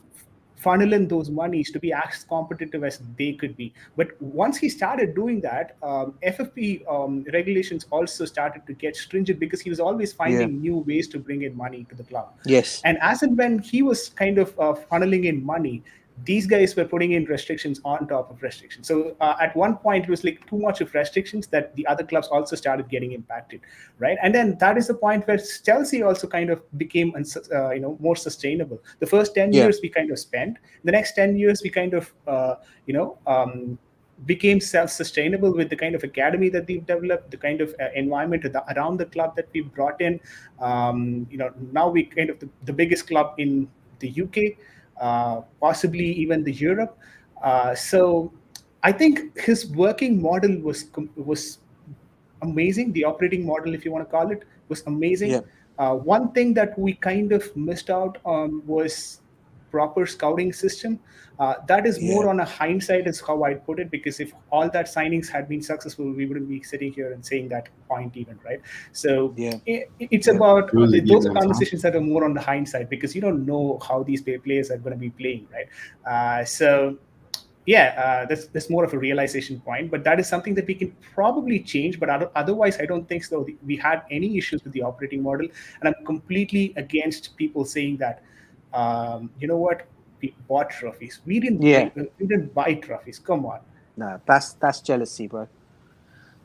funnel in those monies to be as competitive as they could be. But once he started doing that, FFP regulations also started to get stringent, because he was always finding new ways to bring in money to the club. Yes. And as and when he was kind of funneling in money, these guys were putting in restrictions on top of restrictions. So at one point, it was like too much of restrictions that the other clubs also started getting impacted, right? And then that is the point where Chelsea also kind of became more sustainable. The first 10 years we kind of spent. The next 10 years we kind of became self-sustainable with the kind of academy that we've developed, the kind of environment around the club that we've brought in. Now we kind of the biggest club in the UK. Possibly even the Europe. So I think his working model was amazing. The operating model, if you want to call it, was amazing. One thing that we kind of missed out on was proper scouting system. That is more on a hindsight, is how I'd put it, because if all that signings had been successful, we wouldn't be sitting here and saying that point even, right? So it's about those conversations that are more on the hindsight, because you don't know how these players are going to be playing, right? That's more of a realization point, but that is something that we can probably change. But otherwise, I don't think so. We had any issues with the operating model, and I'm completely against people saying that, you know what, we bought trophies. We didn't buy trophies. Come on. No, that's jealousy, bro.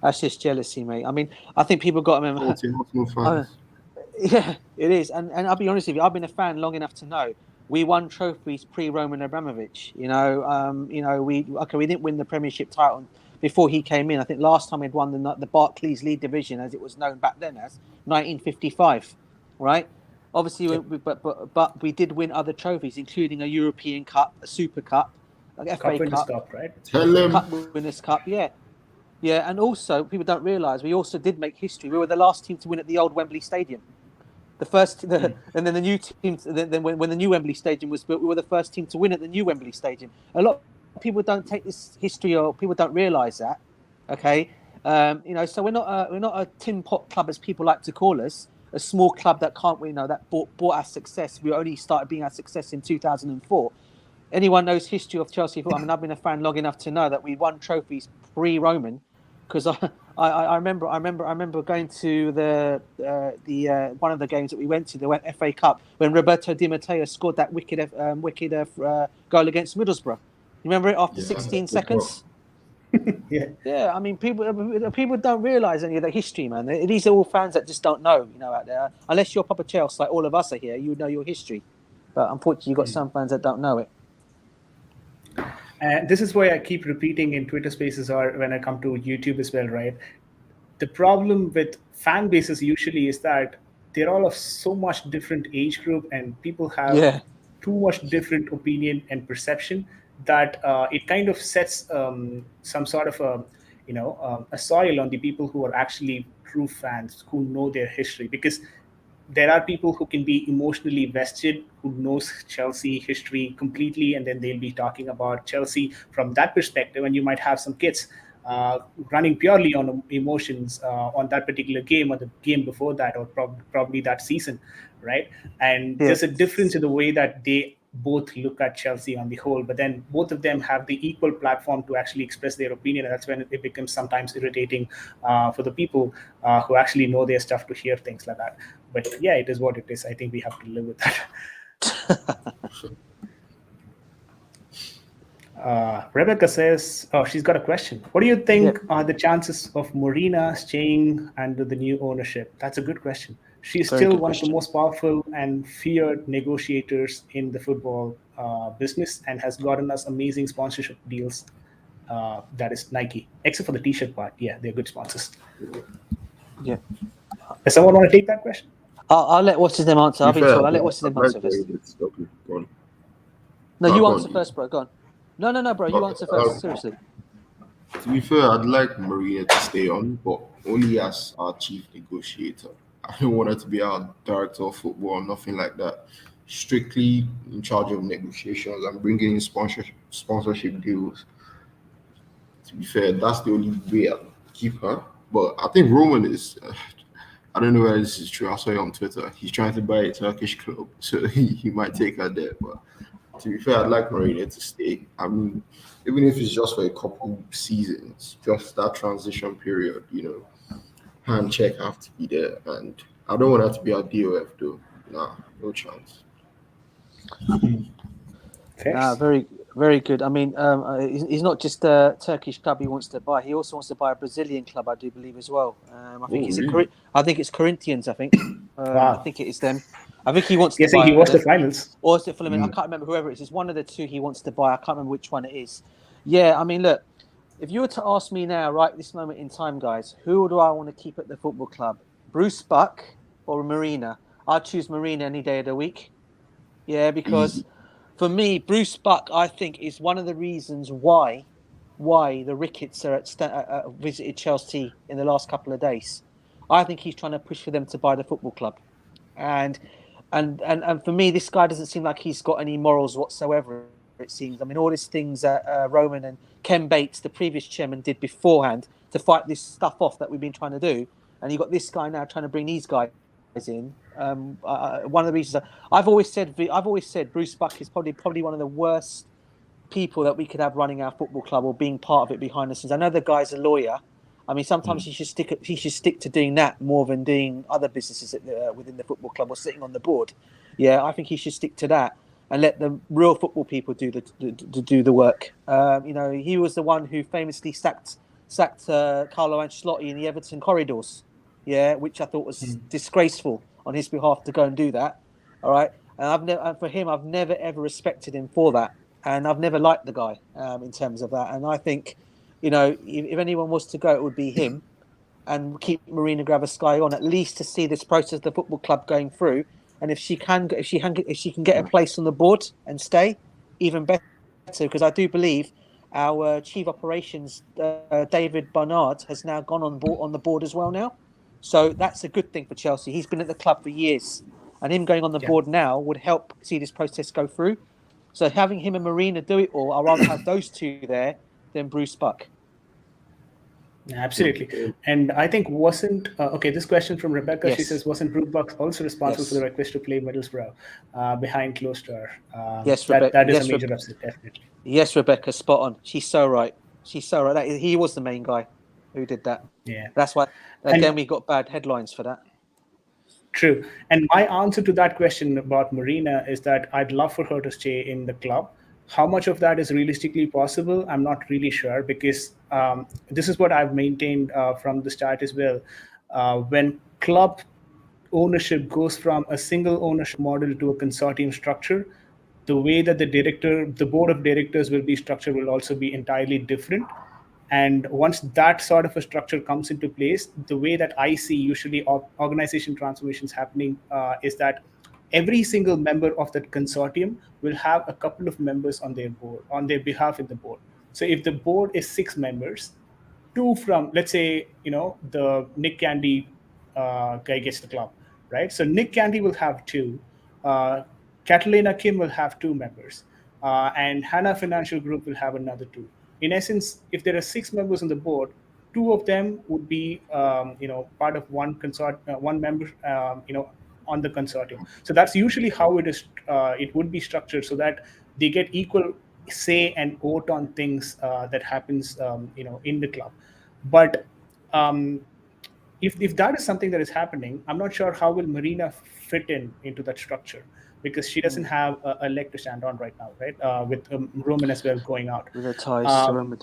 That's just jealousy, mate. I mean, I think people got to remember. Yeah, it is. And I'll be honest with you, I've been a fan long enough to know we won trophies pre-Roman Abramovich. We didn't win the Premiership title before he came in. I think last time we'd won the Barclays League Division, as it was known back then as, 1955, right? Obviously, but we did win other trophies, including a European Cup, a Super Cup, like FA Cup, right? Cup Winners' Cup, yeah, and also people don't realise we also did make history. We were the last team to win at the old Wembley Stadium. And then the new team. Then when the new Wembley Stadium was built, we were the first team to win at the new Wembley Stadium. A lot of people don't take this history, or people don't realise that. Okay, so we're not a tin pot club, as people like to call us. A small club that can't, that bought our success. We only started being our success in 2004. Anyone knows history of Chelsea football? I mean, I've been a fan long enough to know that we won trophies pre-Roman, because I remember going to the one of the games that we went to, the FA Cup, when Roberto Di Matteo scored that wicked goal against Middlesbrough. You remember it after 16 seconds? Yeah. I mean, people don't realise any of the history, man. These are all fans that just don't know, out there. Unless you're Papa Chelsea, like all of us are here, you know your history. But unfortunately, you've got some fans that don't know it. And this is why I keep repeating in Twitter Spaces, or when I come to YouTube as well, right? The problem with fan bases usually is that they're all of so much different age group, and people have too much different opinion and perception that it kind of sets some sort of a soil on the people who are actually true fans who know their history, because there are people who can be emotionally vested, who knows Chelsea history completely, and then they'll be talking about Chelsea from that perspective. And you might have some kids running purely on emotions on that particular game or the game before that, or probably that season, right? And Yeah. there's a difference in the way that they both look at Chelsea on the whole, but then both of them have the equal platform to actually express their opinion, and that's when it becomes sometimes irritating for the people who actually know their stuff to hear things like that. But yeah, it is what it is. I think we have to live with that. Rebecca says, oh, she's got a question. What do you think are the chances of Marina staying under the new ownership? That's a good question. She's Very still good one question. of the most powerful and feared negotiators in the football business, and has gotten us amazing sponsorship deals. That is Nike, except for the t-shirt part. Yeah, they're good sponsors. Yeah. Does someone want to take that question? I'll let what's his name answer. I've been told. I'll let what's his I'd name like answer first. Okay, go on. No, No, you go answer on, first, bro. Go on. No, bro. You Okay, answer first. Seriously. To be fair, I'd like Maria to stay on, but only as our chief negotiator. I don't want her to be our director of football, nothing like that. Strictly in charge of negotiations and bringing in sponsorship deals. To be fair, that's the only way I'll keep her. But I think Roman is. I don't know whether this is true. I saw it on Twitter. He's trying to buy a Turkish club, so he might take her there. But to be fair, I'd like Marina to stay. I mean, even if it's just for a couple seasons, just that transition period, hand check have to be there. And I don't want her to be our DOF though. Nah, no chance. Very, very good. I mean, he's not just a Turkish club he wants to buy. He also wants to buy a Brazilian club, I do believe, as well. I think Really? I think it's Corinthians. I think. Wow. I think it is them. I think he wants to Guessing buy he watched the them. finals. Or is it Fulham? I can't remember whoever it is. It's one of the two he wants to buy. I can't remember which one it is. Yeah, I mean, look, if you were to ask me now, right this moment in time, guys, who do I want to keep at the football club? Bruce Buck or Marina? I'd choose Marina any day of the week. Yeah, because Easy. for me, Bruce Buck, I think, is one of the reasons why the Ricketts are visited Chelsea in the last couple of days. I think he's trying to push for them to buy the football club, and for me, this guy doesn't seem like he's got any morals whatsoever. It seems. I mean, all these things that Roman and Ken Bates, the previous chairman, did beforehand to fight this stuff off that we've been trying to do, and you got this guy now trying to bring these guys in. One of the reasons I've always said Bruce Buck is probably one of the worst people that we could have running our football club or being part of it behind the scenes. I know the guy's a lawyer. I mean, sometimes he should stick to doing that more than doing other businesses within the football club or sitting on the board. Yeah, I think he should stick to that and let the real football people do the work. He was the one who famously sacked Carlo Ancelotti in the Everton corridors. Yeah, which I thought was disgraceful on his behalf to go and do that. All right, and for him, I've never ever respected him for that, and I've never liked the guy in terms of that. And I think, if anyone was to go, it would be him, and keep Marina Gravasky on at least to see this process of the football club going through. And if she can get a place on the board and stay, even better, because I do believe our chief operations David Barnard has now gone on the board as well now. So that's a good thing for Chelsea. He's been at the club for years, and him going on the board now would help see this process go through. So having him and Marina do it all, I'd rather have those two there than Bruce Buck. Absolutely. And I think wasn't this question from Rebecca. Yes. She says, wasn't Bruce Buck also responsible Yes. for the request to play Middlesbrough behind closed door? Yes, that is a major upset, definitely. Yes, Rebecca, spot on. She's so right. He was the main guy who did that. Yeah. That's why again we got bad headlines for that. True. And my answer to that question about Marina is that I'd love for her to stay in the club. How much of that is realistically possible, I'm not really sure, because this is what I've maintained from the start as well. When club ownership goes from a single ownership model to a consortium structure, the way that the board of directors will be structured will also be entirely different. And once that sort of a structure comes into place, the way that I see usually organization transformations happening is that every single member of that consortium will have a couple of members on their board, on their behalf in the board. So if the board is 6 members, two from, let's say, the Nick Candy guy gets the club, right? So Nick Candy will have two. Uh, Catalina Kim will have 2 members, and Hana Financial Group will have another two. In essence, if there are 6 members on the board, two of them would be, part of one member, on the consortium. So that's usually how it is. It would be structured so that they get equal say and vote on things that happens, in the club. But um, if that is something that is happening, I'm not sure how will Marina fit into that structure, because she doesn't have a leg to stand on right now, right? With Roman as well going out. With their ties to Um, Roman.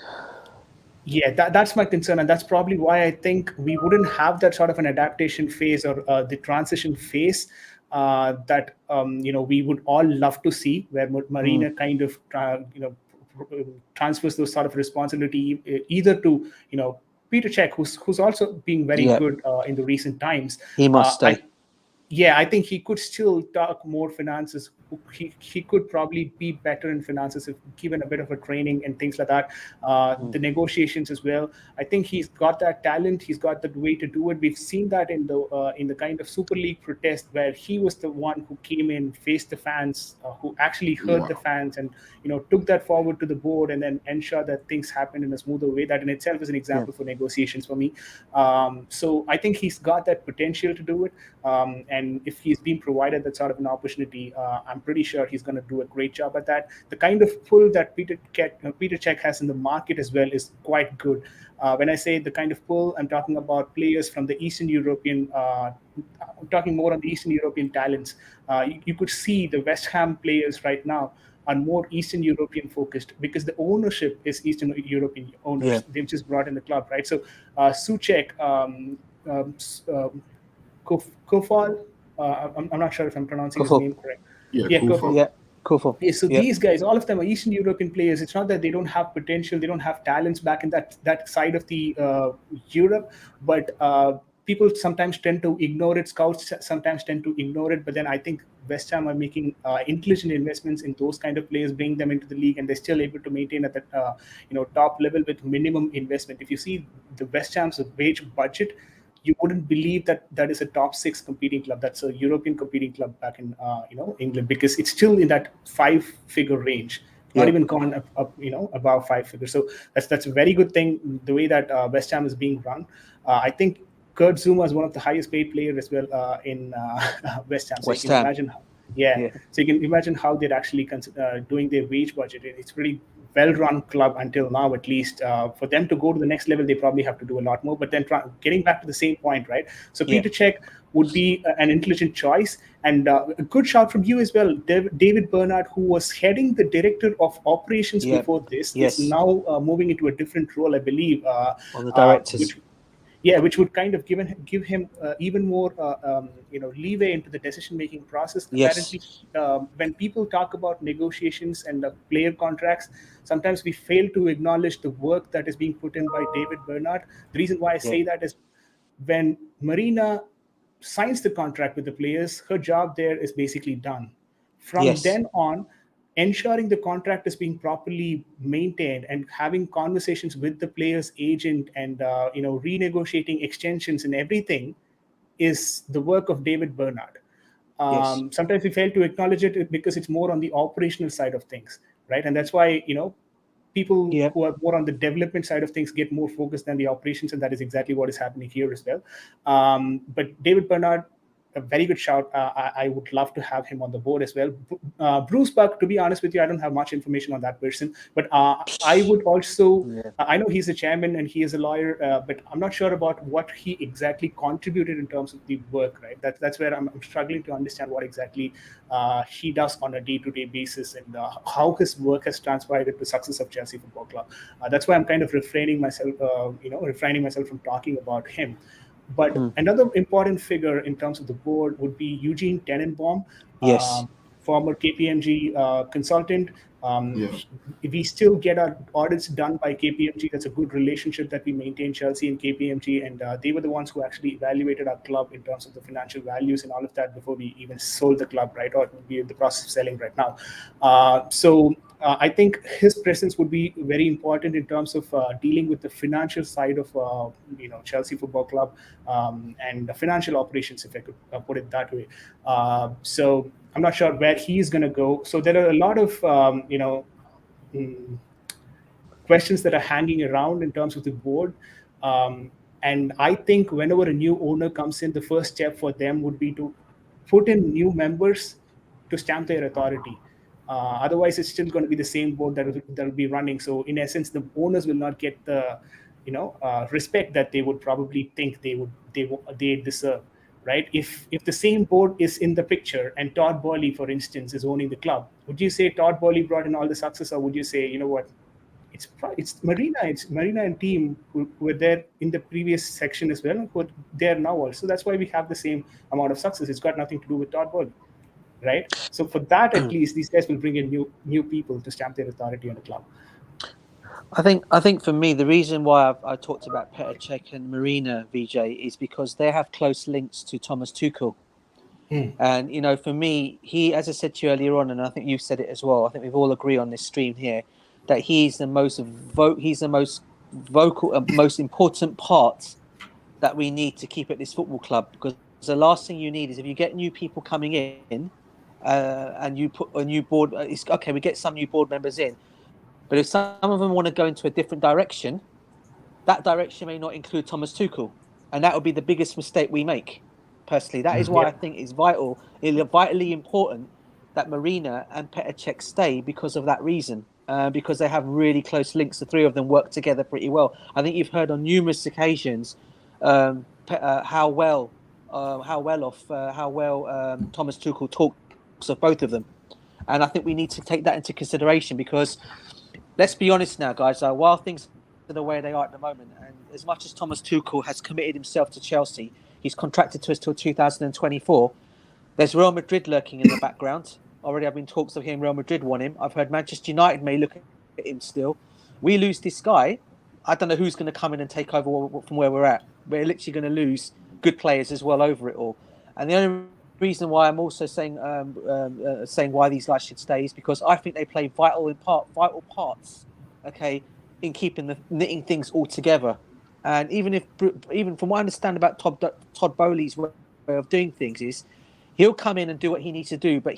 yeah, that's my concern, and that's probably why I think we wouldn't have that sort of an adaptation phase, or the transition phase that we would all love to see, where Marina kind of transfers those sort of responsibility either to Peter Cech, who's also being very Yeah. good in the recent times. He must stay. I think he could still talk more finances. He could probably be better in finances if given a bit of a training and things like that. The negotiations as well. I think he's got that talent. He's got the way to do it. We've seen that in the kind of Super League protest where he was the one who came in, faced the fans, who actually heard the fans, and took that forward to the board and then ensured that things happen in a smoother way. That in itself is an example for negotiations for me. So I think he's got that potential to do it. And if he's been provided that sort of an opportunity, I'm pretty sure he's going to do a great job at that. The kind of pull that Peter Cech has in the market as well is quite good. When I say the kind of pull, I'm talking about players from the Eastern European. I'm talking more on the Eastern European talents. You could see the West Ham players right now are more Eastern European focused because the ownership is Eastern European owners. Yeah. They've just brought in the club, right? So Souček, Kofal, I'm not sure if I'm pronouncing his Kofal. name correct. Yeah, Kofal. Yeah, cool. For Yeah, so these guys, all of them are Eastern European players. It's not that they don't have potential, they don't have talents back in that side of the Europe, but people sometimes tend to ignore it. Scouts sometimes tend to ignore it. But then I think West Ham are making intelligent investments in those kind of players, bring them into the league, and they're still able to maintain at that top level with minimum investment. If you see the West Ham's wage budget, you wouldn't believe that is a top 6 competing club. That's a European competing club back in England, because it's still in that 5-figure range, not even gone up above 5 figures. So that's a very good thing. The way that West Ham is being run, I think Kurt Zouma is one of the highest paid players as well in West Ham. So West you can Ham. imagine how, so you can imagine how they're actually doing their wage budget. It's pretty well-run club until now, at least. For them to go to the next level, they probably have to do a lot more. But then getting back to the same point, right? So Peter Cech would be an intelligent choice, and a good shout from you as well. David Bernard, who was heading the director of operations before this, is now moving into a different role, I believe. On the directors. Which would kind of give him even more leeway into the decision-making process. Yes. Apparently, when people talk about negotiations and player contracts, sometimes we fail to acknowledge the work that is being put in by David Bernard. The reason why I say that is when Marina signs the contract with the players, her job there is basically done. From then on, ensuring the contract is being properly maintained and having conversations with the player's agent and renegotiating extensions and everything is the work of David Bernard. Sometimes we fail to acknowledge it because it's more on the operational side of things, right? And that's why people who are more on the development side of things get more focused than the operations, and that is exactly what is happening here as well. But David Bernard, a very good shout. I would love to have him on the board as well. Bruce Buck, to be honest with you, I don't have much information on that person, but I would also, I know he's a chairman and he is a lawyer, but I'm not sure about what he exactly contributed in terms of the work, right? That's where I'm struggling to understand what exactly he does on a day-to-day basis and how his work has transpired into the success of Chelsea Football Club. That's why I'm kind of refraining myself from talking about him. But another important figure in terms of the board would be Eugene Tenenbaum. Yes. former KPMG consultant. Yeah. We still get our audits done by KPMG. That's a good relationship that we maintain, Chelsea and KPMG, and they were the ones who actually evaluated our club in terms of the financial values and all of that before we even sold the club, right? Or we're in the process of selling right now. I think his presence would be very important in terms of dealing with the financial side of Chelsea Football Club, and the financial operations, if I could put it that way. So I'm not sure where he's going to go. So there are a lot of mm, questions that are hanging around in terms of the board. And I think whenever a new owner comes in, the first step for them would be to put in new members to stamp their authority. Otherwise, it's still going to be the same board that will be running. So, in essence, the owners will not get the respect that they would probably think they deserve. Right? If the same board is in the picture and Todd Boehly, for instance, is owning the club, would you say Todd Boehly brought in all the success, or would you say, you know what, it's Marina and team who were there in the previous section as well, who are there now also. That's why we have the same amount of success. It's got nothing to do with Todd Boehly, right? So for that, at least these guys will bring in new people to stamp their authority on the club. I think for me, the reason why I talked about Petr Cech and Marina, VJ, is because they have close links to Thomas Tuchel. And for me, he, as I said to you earlier on, and I think you've said it as well, I think we've all agree on this stream here, that he's the most vocal, most important part that we need to keep at this football club. Because the last thing you need is, if you get new people coming in, and you put a new board, it's okay, we get some new board members in, but if some of them want to go into a different direction, that direction may not include Thomas Tuchel, and that would be the biggest mistake we make. Personally, that is why I think it's vitally important that Marina and Petr Cech stay, because of that reason. Because they have really close links. The three of them work together pretty well. I think you've heard on numerous occasions how well Thomas Tuchel talks of both of them, and I think we need to take that into consideration, because let's be honest now, guys. While things are the way they are at the moment, and as much as Thomas Tuchel has committed himself to Chelsea, he's contracted to us till 2024. There's Real Madrid lurking in the background. Already I've been talks of him. Real Madrid want him. I've heard Manchester United may look at him still. We lose this guy, I don't know who's going to come in and take over from where we're at. We're literally going to lose good players as well over it all. And the only reason why I'm also saying why these guys should stay is because I think they play vital parts, okay, in knitting things all together. And even from what I understand about Todd Boehly's way of doing things is, he'll come in and do what he needs to do, but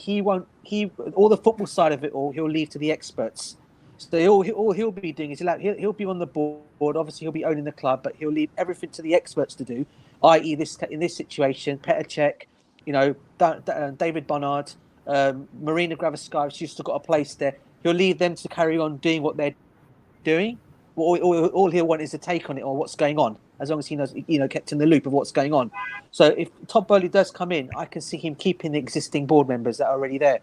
all the football side of it all, he'll leave to the experts. So all he'll be doing is he'll be on the board. Obviously, he'll be owning the club, but he'll leave everything to the experts to do. I.e., in this situation, Petr Cech, David Barnard, Marina Graviskaya, she's still got a place there. He'll leave them to carry on doing what they're doing. All he'll want is a take on it or what's going on, as long as he knows, kept in the loop of what's going on. So if Todd Boehly does come in, I can see him keeping the existing board members that are already there.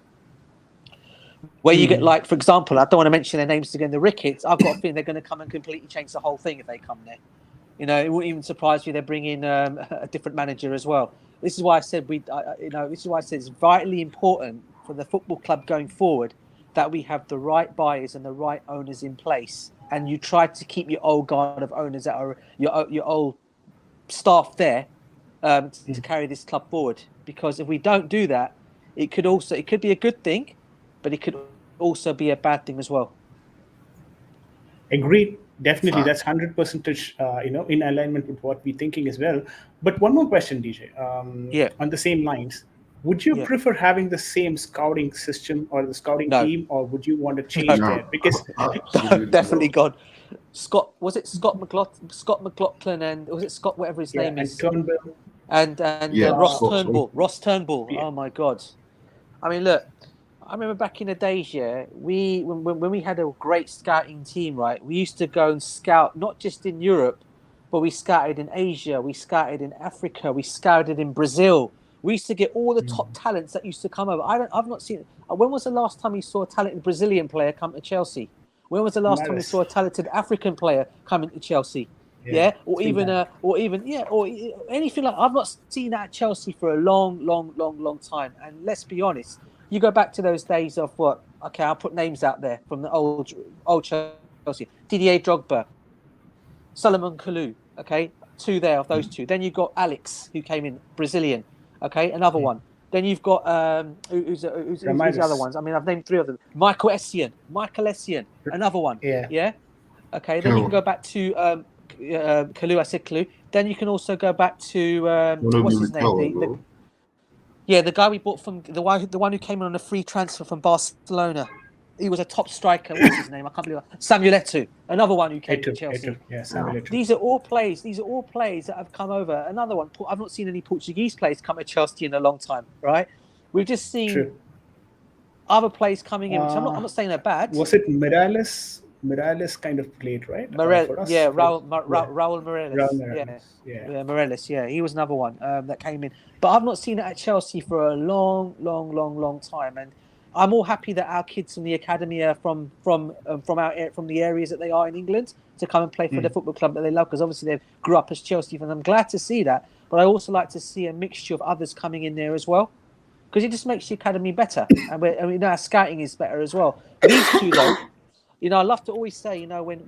Where you get, like, for example, I don't want to mention their names again, the Ricketts. I've got a feeling they're going to come and completely change the whole thing if they come there. It wouldn't even surprise me they're bringing a different manager as well. This is why I said it's vitally important for the football club going forward that we have the right buyers and the right owners in place, and you try to keep your old guard of owners that are your old staff there to carry this club forward. Because if we don't do that, it could be a good thing, but it could also be a bad thing as well. Agreed. Definitely, that's 100% in alignment with what we're thinking as well. But one more question, DJ. On the same lines, would you prefer having the same scouting system or the scouting team, or would you want to change that? Because definitely gone. Scott McLaughlin, and was it Scott, whatever his name is, Turnbull. and Ross Turnbull. Oh my God! I mean, look. I remember back in the days, when we had a great scouting team, right? We used to go and scout not just in Europe, but we scouted in Asia, we scouted in Africa, we scouted in Brazil. We used to get all the top talents that used to come over. I've not seen. When was the last time you saw a talented Brazilian player come to Chelsea? When was the last time you saw a talented African player coming to Chelsea? Or anything like. I've not seen that at Chelsea for a long time. And let's be honest. You go back to those days of what? Okay, I'll put names out there from the old Chelsea. Didier Drogba, Solomon Kalou. Okay, two there of those two. Then you've got Alex, who came in, Brazilian. Okay, another one. Then you've got who's the other Ramirez. ones? I mean, I've named three of them. Michael Essien, another one. Yeah. Yeah. Okay, then you can Hell, go back to Kalou. I said Kalou. Then you can also go back to one of what's you his name? recover, bro. The guy we bought from the one who came in on a free transfer from Barcelona. He was a top striker. What's his name? I can't believe it. Samuel Eto'o, another one who came to Chelsea. Yeah, Samuel Eto'o. These are all players that have come over. Another one. I've not seen any Portuguese players come to Chelsea in a long time, right? We've just seen True. other players coming in, which I'm not saying they're bad. Was it Morales? Morales kind of played, right? For us? Raul Morales. Raul Morales. Yeah. Morales. Yeah, he was another one that came in. But I've not seen it at Chelsea for a long time. And I'm all happy that our kids from the academy are from the areas that they are in England to come and play for the football club that they love, because obviously they grew up as Chelsea fans. I'm glad to see that, but I also like to see a mixture of others coming in there as well, because it just makes the academy better, and we know our scouting is better as well. These two though, I love to always say, when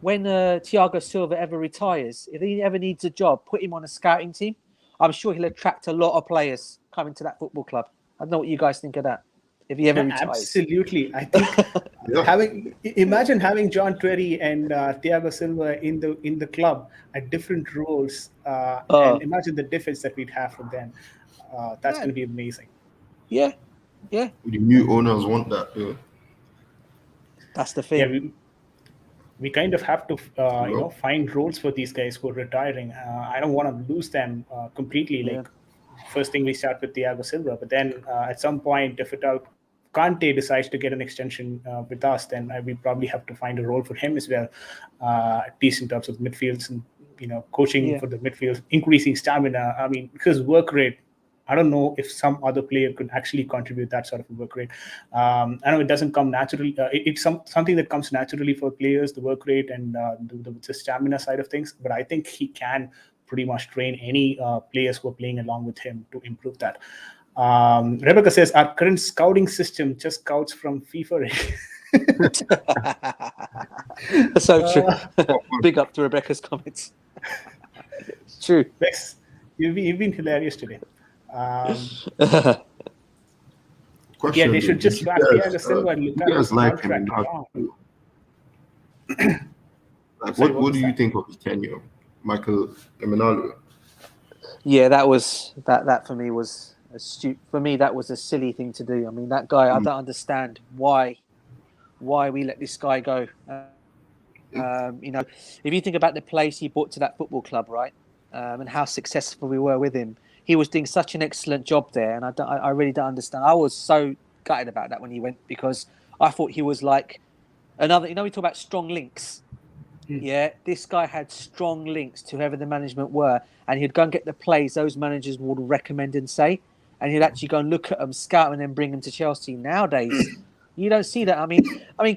Thiago Silva ever retires, if he ever needs a job, put him on a scouting team. I'm sure he'll attract a lot of players coming to that football club. I don't know what you guys think of that. If he ever retires. Absolutely, I think imagine having John Terry and Thiago Silva in the club at different roles, and imagine the difference that we'd have from them. That's going to be amazing. Yeah. The new owners want that. Yeah. That's the thing. Yeah, we kind of have to find roles for these guys who are retiring. I don't want to lose them completely. Like, first thing we start with Thiago Silva, but then at some point, if at all Kante decides to get an extension with us, then we probably have to find a role for him as well, at least in terms of midfields and coaching for the midfield, increasing stamina. I mean, because work rate, I don't know if some other player could actually contribute that sort of a work rate. I know it doesn't come naturally. It's something that comes naturally for players, the work rate and the stamina side of things. But I think he can pretty much train any players who are playing along with him to improve that. Rebecca says, our current scouting system just scouts from FIFA. So true. Big up to Rebecca's comments. True. Bex, you've been hilarious today. Question, they should just swap Thiago Silva and look at his contract. What do you think of his tenure, Michael Emenalo? Yeah, that for me was that was a silly thing to do. I mean, that guy, I don't understand why we let this guy go. If you think about the place he brought to that football club, right, and how successful we were with him, he was doing such an excellent job there, and I really don't understand. I was so gutted about that when he went, because I thought he was like another. We talk about strong links. Yeah, this guy had strong links to whoever the management were, and he'd go and get the plays those managers would recommend and say, and he'd actually go and look at them, scout, and then bring them to Chelsea. Nowadays, you don't see that. I mean,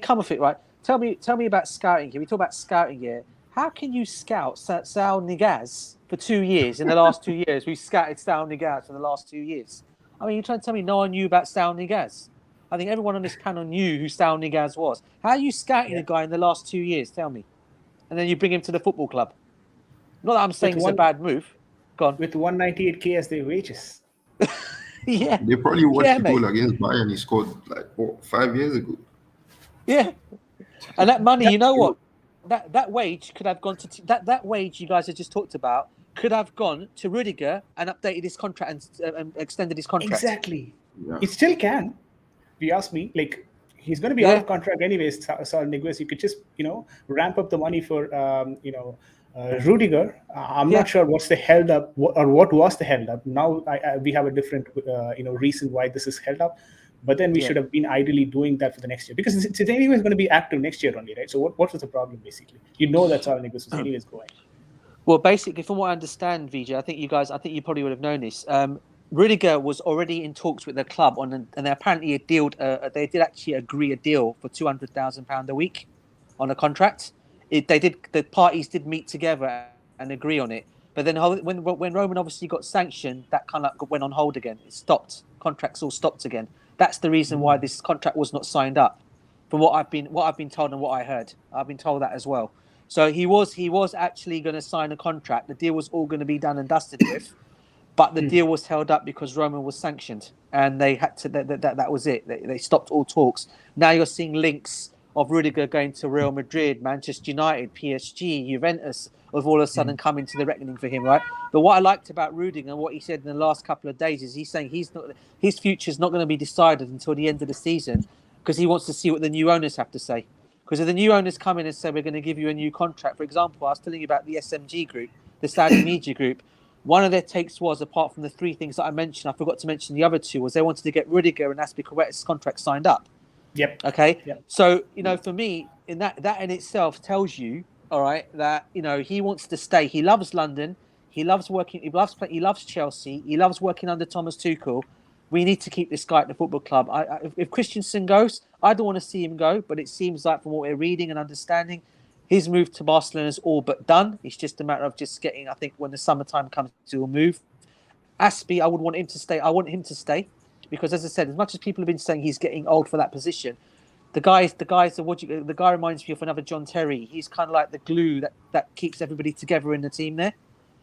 come off it, right? Tell me about scouting here. We talk about scouting here. How can you scout Saul Niguez for 2 years? In the last 2 years, we scouted Saul Niguez for the last 2 years. I mean, you're trying to tell me no one knew about Saul Niguez? I think everyone on this panel knew who Saul Niguez was. How are you scouting a guy in the last 2 years? Tell me. And then you bring him to the football club. Not that I'm saying it's a bad move. Go on. With 198K as their wages. Yeah. They probably watched the goal against Bayern. He scored 5 years ago. Yeah. And that money, you know what? That wage could have gone to that wage you guys have just talked about could have gone to Rudiger and updated his contract and extended his contract. Exactly. Yeah. It still can. If you ask me, like, he's going to be out of contract anyways. Saul Niguez, you could just ramp up the money for Rudiger. I'm not sure what's the held up or what was the held up. Now we have a different reason why this is held up. But then we should have been ideally doing that for the next year, because it's anyways going to be active next year only, right? So what was the problem basically? That Saul Niguez was anyways going. Well, basically, from what I understand, Vijay, I think you probably would have known this. Rudiger was already in talks with the club and they apparently they did actually agree a deal for £200,000 a week on a contract. The parties did meet together and agree on it. But then when Roman obviously got sanctioned, that kind of went on hold again. It stopped. Contracts all stopped again. That's the reason why this contract was not signed up. From what I've been told and what I heard, I've been told that as well. So he was actually going to sign a contract. The deal was all going to be done and dusted with, but the deal was held up because Roman was sanctioned, and they had to. That was it. They stopped all talks. Now you're seeing links of Rudiger going to Real Madrid, Manchester United, PSG, Juventus, of all of a sudden coming to the reckoning for him, right? But what I liked about Rudiger and what he said in the last couple of days is he's saying his future is not going to be decided until the end of the season because he wants to see what the new owners have to say. Because if the new owners come in and say we're going to give you a new contract, for example, I was telling you about the SMG group, the Saudi media group. One of their takes was, apart from the three things that I mentioned, I forgot to mention the other two, was they wanted to get Rudiger and Azpilicueta's contract signed up. Yep. Okay. Yep. So, for me, in that in itself tells you, all right, that, he wants to stay. He loves London. He loves working. He loves Chelsea. He loves working under Thomas Tuchel. We need to keep this guy at the football club. If Christensen goes, I don't want to see him go, but it seems like from what we're reading and understanding, his move to Barcelona is all but done. It's just a matter of just getting, I think, when the summertime comes, he will move. Aspie, I would want him to stay. I want him to stay because, as I said, as much as people have been saying he's getting old for that position, the guy reminds me of another John Terry. He's kind of like the glue that keeps everybody together in the team there,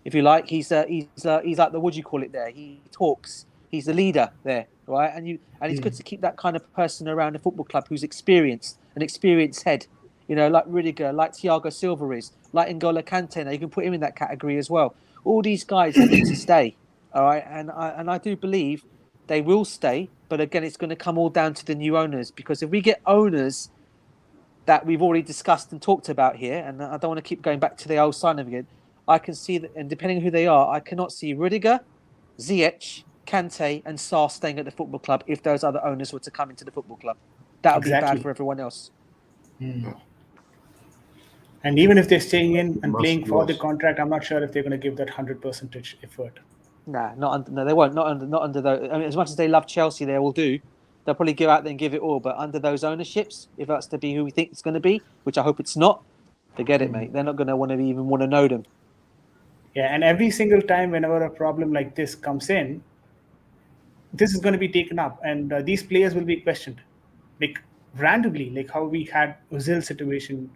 if you like. He's like the, what do you call it there? He talks. He's the leader there, right? And it's good to keep that kind of person around the football club who's experienced, an experienced head. Like Rudiger, like Thiago Silva is, like N'Golo Kante. Now you can put him in that category as well. All these guys, they need to stay, all right? And I do believe they will stay, but again, it's going to come all down to the new owners, because if we get owners that we've already discussed and talked about here, and I don't want to keep going back to the old sign of again, I can see that, and depending on who they are, I cannot see Rudiger, Ziyech, Kante, and Sarr staying at the football club if those other owners were to come into the football club. That would be bad for everyone else. And even if they're staying in and playing Massive for the loss. contract, I'm not sure if they're going to give that 100% effort. Nah, no, they won't. Not under those. I mean, as much as they love Chelsea, they will do. They'll probably go out there and give it all. But under those ownerships, if that's to be who we think it's going to be, which I hope it's not, forget it, mate. They're not going to even want to know them. Yeah, and every single time whenever a problem like this comes in, this is going to be taken up, and these players will be questioned, like randomly, like how we had Ozil situation,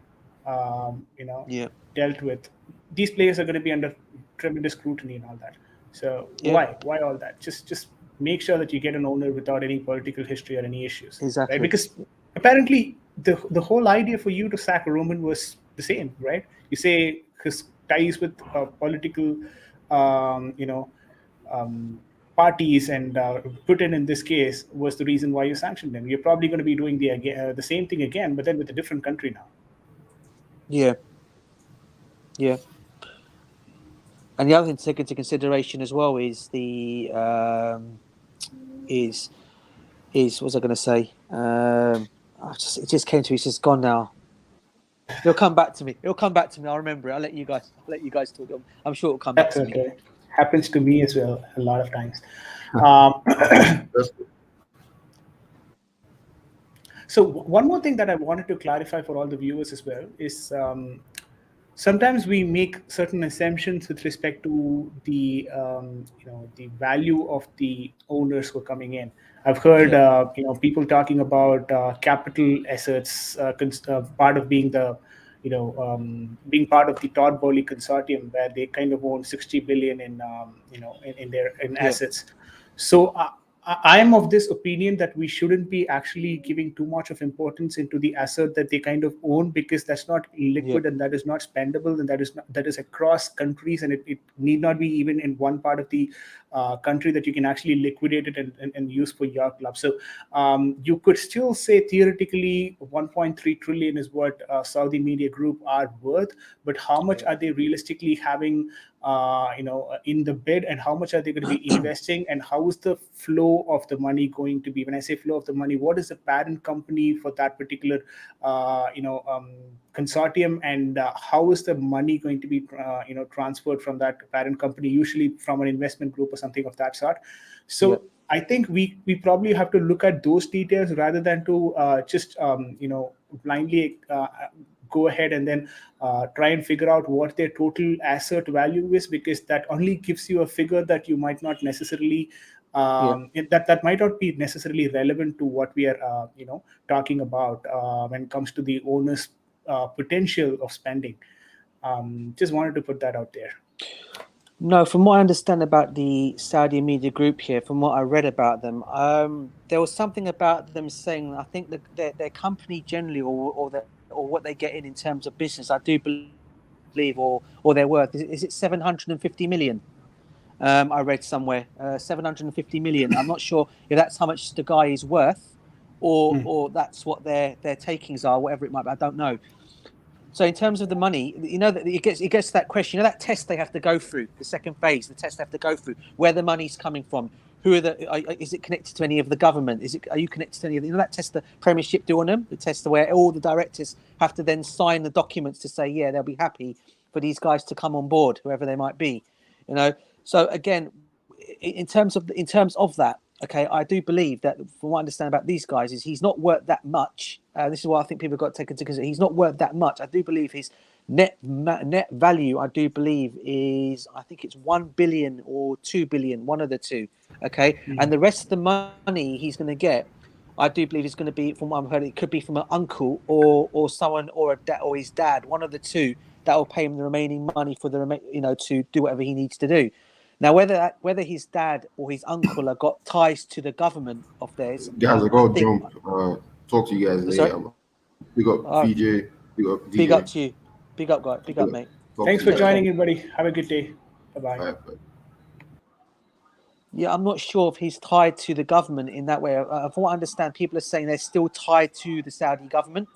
dealt with. These players are going to be under tremendous scrutiny and all that. So why all that? Just make sure that you get an owner without any political history or any issues. Exactly. Right? Because apparently the whole idea for you to sack Roman was the same, right? You say his ties with political, parties and Putin in this case was the reason why you sanctioned him. You're probably going to be doing the same thing again, but then with a different country now. Yeah. And the other thing to take into consideration as well is the what was I going to say? It just came to me. It's just gone now. It'll come back to me. I'll remember it. I'll let you guys talk. I'm sure it'll come back to me. Happens to me as well a lot of times. So one more thing that I wanted to clarify for all the viewers as well is sometimes we make certain assumptions with respect to the the value of the owners who are coming in. I've heard people talking about capital assets, part of being the being part of the Todd Bowley consortium, where they kind of own 60 billion in assets. So I am of this opinion that we shouldn't be actually giving too much of importance into the asset that they kind of own, because that's not liquid and that is not spendable, and that is across countries, and it need not be even in one part of the country that you can actually liquidate it and use for your club. So you could still say theoretically 1.3 trillion is what Saudi Media Group are worth, but how much are they realistically having in the bid, and how much are they going to be investing, and how is the flow of the money going to be? When I say flow of the money, what is the parent company for that particular consortium, and how is the money going to be transferred from that parent company, usually from an investment group or something of that sort? So I think we probably have to look at those details rather than to just blindly go ahead and then try and figure out what their total asset value is, because that only gives you a figure that you might not necessarily that might not be necessarily relevant to what we are talking about when it comes to the owner's potential of spending. Just wanted to put that out there. No, from what I understand about the Saudi media group here, from what I read about them, there was something about them saying, I think their company generally, or what they get in terms of business, I do believe, or their worth, is it 750 million? I read somewhere 750 million. I'm not sure if that's how much the guy is worth, or that's what their takings are, whatever it might be. I don't know. So in terms of the money, that it gets to that question. That test they have to go through, the second phase, the test they have to go through, where the money's coming from, who are is it connected to any of the government? Are you connected to any of that test the Premiership do on them? The test where all the directors have to then sign the documents to say, yeah, they'll be happy for these guys to come on board, whoever they might be. So again, in terms of that, okay, I do believe that, from what I understand about these guys, is he's not worth that much. This is what I think people have got to take into consideration. He's not worth that much. I do believe his net value, I do believe, is, I think it's 1 billion or 2 billion, one of the two. Okay, and the rest of the money he's going to get, I do believe is going to be, from what I've heard, it could be from an uncle or someone or or his dad, one of the two, that will pay him the remaining money for to do whatever he needs to do. Now, whether his dad or his uncle have got ties to the government of theirs, Guys, I gotta jump. Talk to you guys sorry? later. Big up VJ. Big up DJ. Big up to you. Big up, guy. Big up, mate. Thanks for joining, everybody. Have a good day. Bye-bye. Bye. Yeah, I'm not sure if he's tied to the government in that way. From what I understand, people are saying they're still tied to the Saudi government.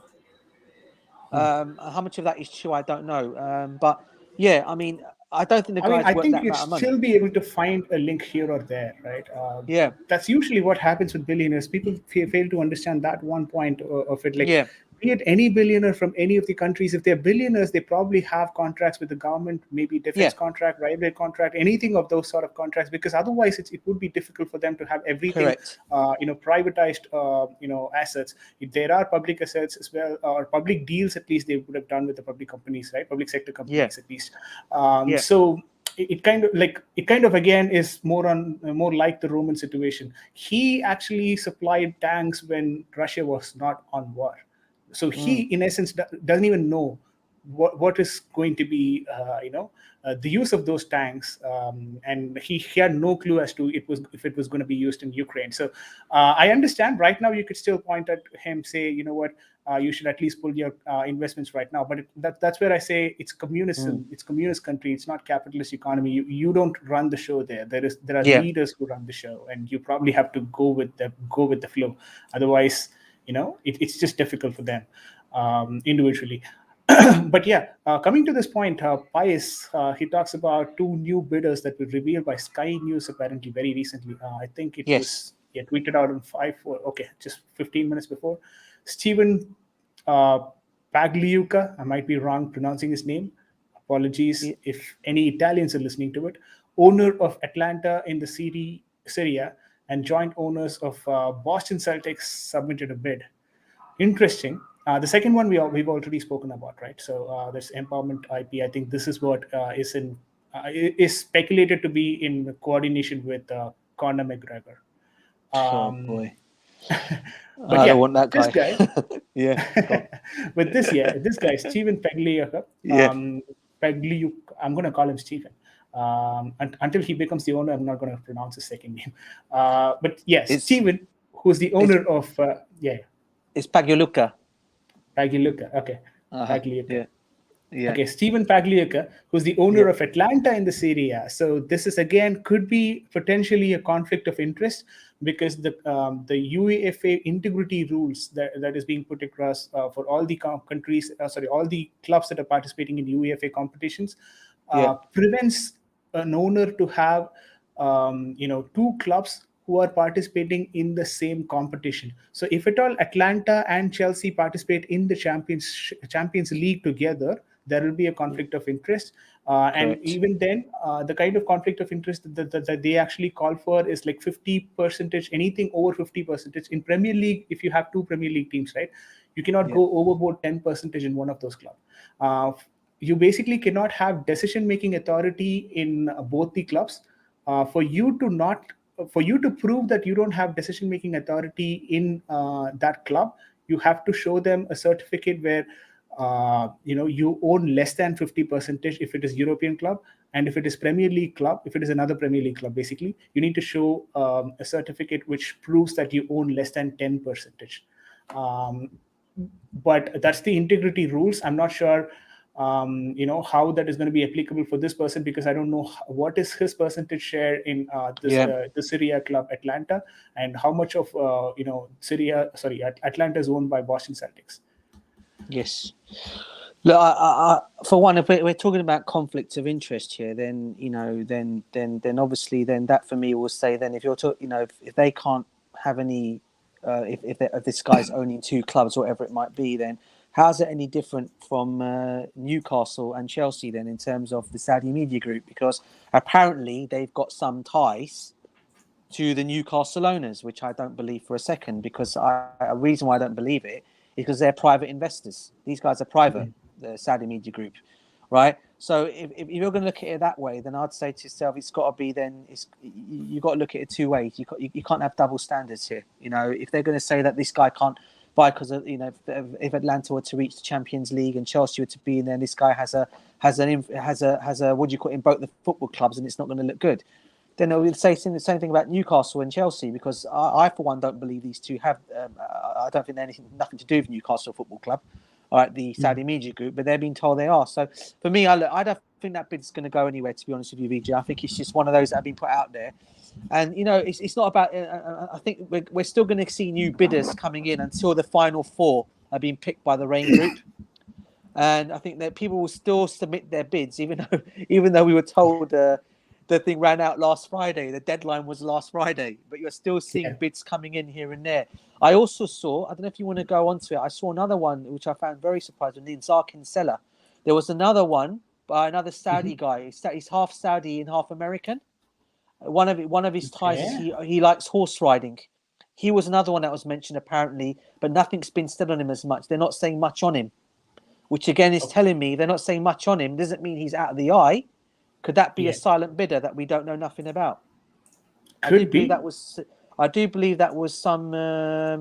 How much of that is true, I don't know. But yeah, I mean, I don't think the guy's worth that you'd amount of money. still be able to find a link here or there, right? Yeah. That's usually what happens with billionaires. People fail to understand that one point of it. Like, Yeah. be it any billionaire from any of the countries, if they're billionaires, they probably have contracts with the government, maybe defense contract, railway contract, anything of those sort of contracts, because otherwise it would be difficult for them to have everything, privatized, assets. If there are public assets as well, or public deals, at least they would have done with the public companies, right? Public sector companies, at least. So it kind of again is more like the Roman situation. He actually supplied tanks when Russia was not on war. So he, in essence, doesn't even know what is going to be, the use of those tanks, and he had no clue as to if it was going to be used in Ukraine. So I understand right now you could still point at him, say, you know what, you should at least pull your investments right now. But that's where I say it's communism. It's communist country. It's not capitalist economy. You don't run the show there. There are leaders who run the show, and you probably have to go with the flow. Otherwise, it's just difficult for them individually. But yeah, coming to this point, Pius, he talks about two new bidders that were revealed by Sky News apparently very recently. I think it was tweeted out on 5-4. Okay, just 15 minutes before. Steven Pagliuca, I might be wrong pronouncing his name. Apologies if any Italians are listening to it. Owner of Atlanta in the Syria, and joint owners of Boston Celtics submitted a bid. Interesting. The second one we've already spoken about, right? So there's Empowerment IP. I think this is what is speculated to be in coordination with Conor McGregor. Oh boy. But I don't want that guy. This guy, yeah. But this guy, Steven Pagliuca. Pagliuca. I'm going to call him Steven. Until he becomes the owner, I'm not going to pronounce his second name. But yes, Steven, who's the owner of It's Pagliuca. Pagliuca. Okay. Pagliuca. Yeah. Okay, Steven Pagliuca, who's the owner of Atlanta in the Syria. So this is again could be potentially a conflict of interest, because the UEFA integrity rules that is being put across for all the countries, all the clubs that are participating in UEFA competitions, prevents an owner to have two clubs who are participating in the same competition. So if at all Atlanta and Chelsea participate in the Champions League together, there will be a conflict of interest. And even then, the kind of conflict of interest that they actually call for is like 50%, anything over 50%. In Premier League, if you have two Premier League teams, right, you cannot go overboard 10% in one of those clubs. You basically cannot have decision-making authority in both the clubs. For you to not for you to prove that you don't have decision making authority in that club, you have to show them a certificate where you own less than 50% if it is European club, and if it is Premier League club, if it is another Premier League club, basically you need to show a certificate which proves that you own less than 10%. um, but that's the integrity rules. I'm not sure how that is going to be applicable for this person, because I don't know what is his percentage share in Yeah. the Syria club Atlanta, and how much of Atlanta is owned by Boston Celtics. Yes. Look, for one, if we're talking about conflict of interest here, then then obviously, then that for me will say, then if you're talking, if they can't have any, if this guy's owning two clubs, whatever it might be, then how's it any different from Newcastle and Chelsea then in terms of the Saudi media group? Because apparently they've got some ties to the Newcastle owners, which I don't believe for a second, because a reason why I don't believe it is because they're private investors. These guys are private, the Saudi media group, right? So if you're going to look at it that way, then I'd say to yourself, it's got to be then, you've got to look at it two ways. You can't have double standards here. If they're going to say that this guy can't buy because of, if Atlanta were to reach the Champions League and Chelsea were to be in there, and this guy has a what do you call it, in both the football clubs, and it's not going to look good. Then I would say the same thing about Newcastle and Chelsea, because I for one, don't believe these two have. I don't think they're nothing to do with Newcastle Football Club, all right, the Saudi media group, but they're being told they are. So for me, I don't think that bid's going to go anywhere, to be honest with you, VJ. I think it's just one of those that have been put out there. And, it's not about... I think we're still going to see new bidders coming in until the final four are being picked by the Rain Group. And I think that people will still submit their bids, even though we were told the thing ran out last Friday. The deadline was last Friday, but you're still seeing bids coming in here and there. I also saw, I don't know if you want to go on to it, I saw another one which I found very surprising, the Zarkin Seller. There was another one by another Saudi guy. He's half Saudi and half American. One of his ties is he likes horse riding. He was another one that was mentioned apparently, but nothing's been said on him as much. They're not saying much on him, which again is telling me they're not saying much on him. Doesn't mean he's out of the eye. Could that be a silent bidder that we don't know nothing about? I do believe that was some. I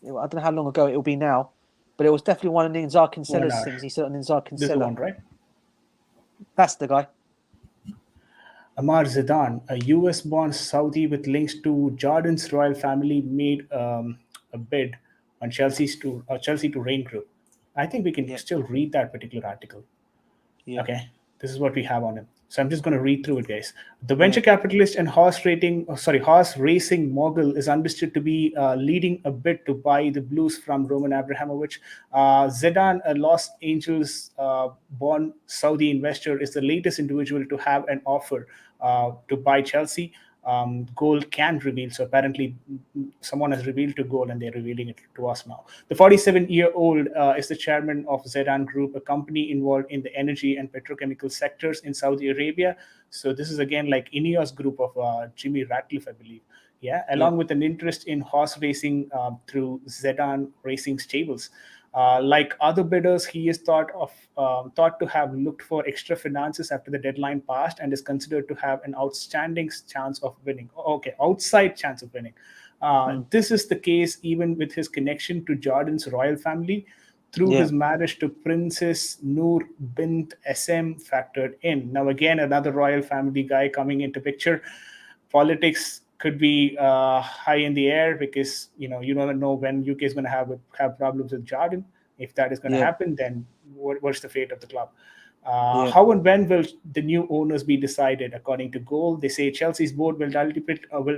don't know how long ago it will be now, but it was definitely one of the Zarkin Seller's things. He said on Zarkin Seller. This one, right? That's the guy. Amar Zidane, a US-born Saudi with links to Jordan's royal family, made a bid on Chelsea to Rain Group. I think we can still read that particular article. Yeah. Okay, this is what we have on him. So I'm just going to read through it, guys. The venture capitalist and horse racing mogul is understood to be leading a bid to buy the Blues from Roman Abramovich. Zidane, a Los Angeles-born Saudi investor, is the latest individual to have an offer to buy Chelsea. Goal can reveal. So apparently someone has revealed to Goal and they're revealing it to us now. The 47-year-old is the chairman of Zidane Group, a company involved in the energy and petrochemical sectors in Saudi Arabia. So this is again like Ineos Group of Jimmy Ratcliffe, I believe. Yeah, along with an interest in horse racing through Zidane Racing Stables. Like other bidders, he is thought to have looked for extra finances after the deadline passed, and is considered to have an outstanding chance of winning. Outside chance of winning. This is the case even with his connection to Jordan's royal family through his marriage to Princess Noor bint SM factored in. Now again, another royal family guy coming into picture. Politics could be high in the air, because you don't know when UK is going to have problems with Jordan. If that is going to happen, then what's the fate of the club? How and when will the new owners be decided? According to Goal, they say Chelsea's board will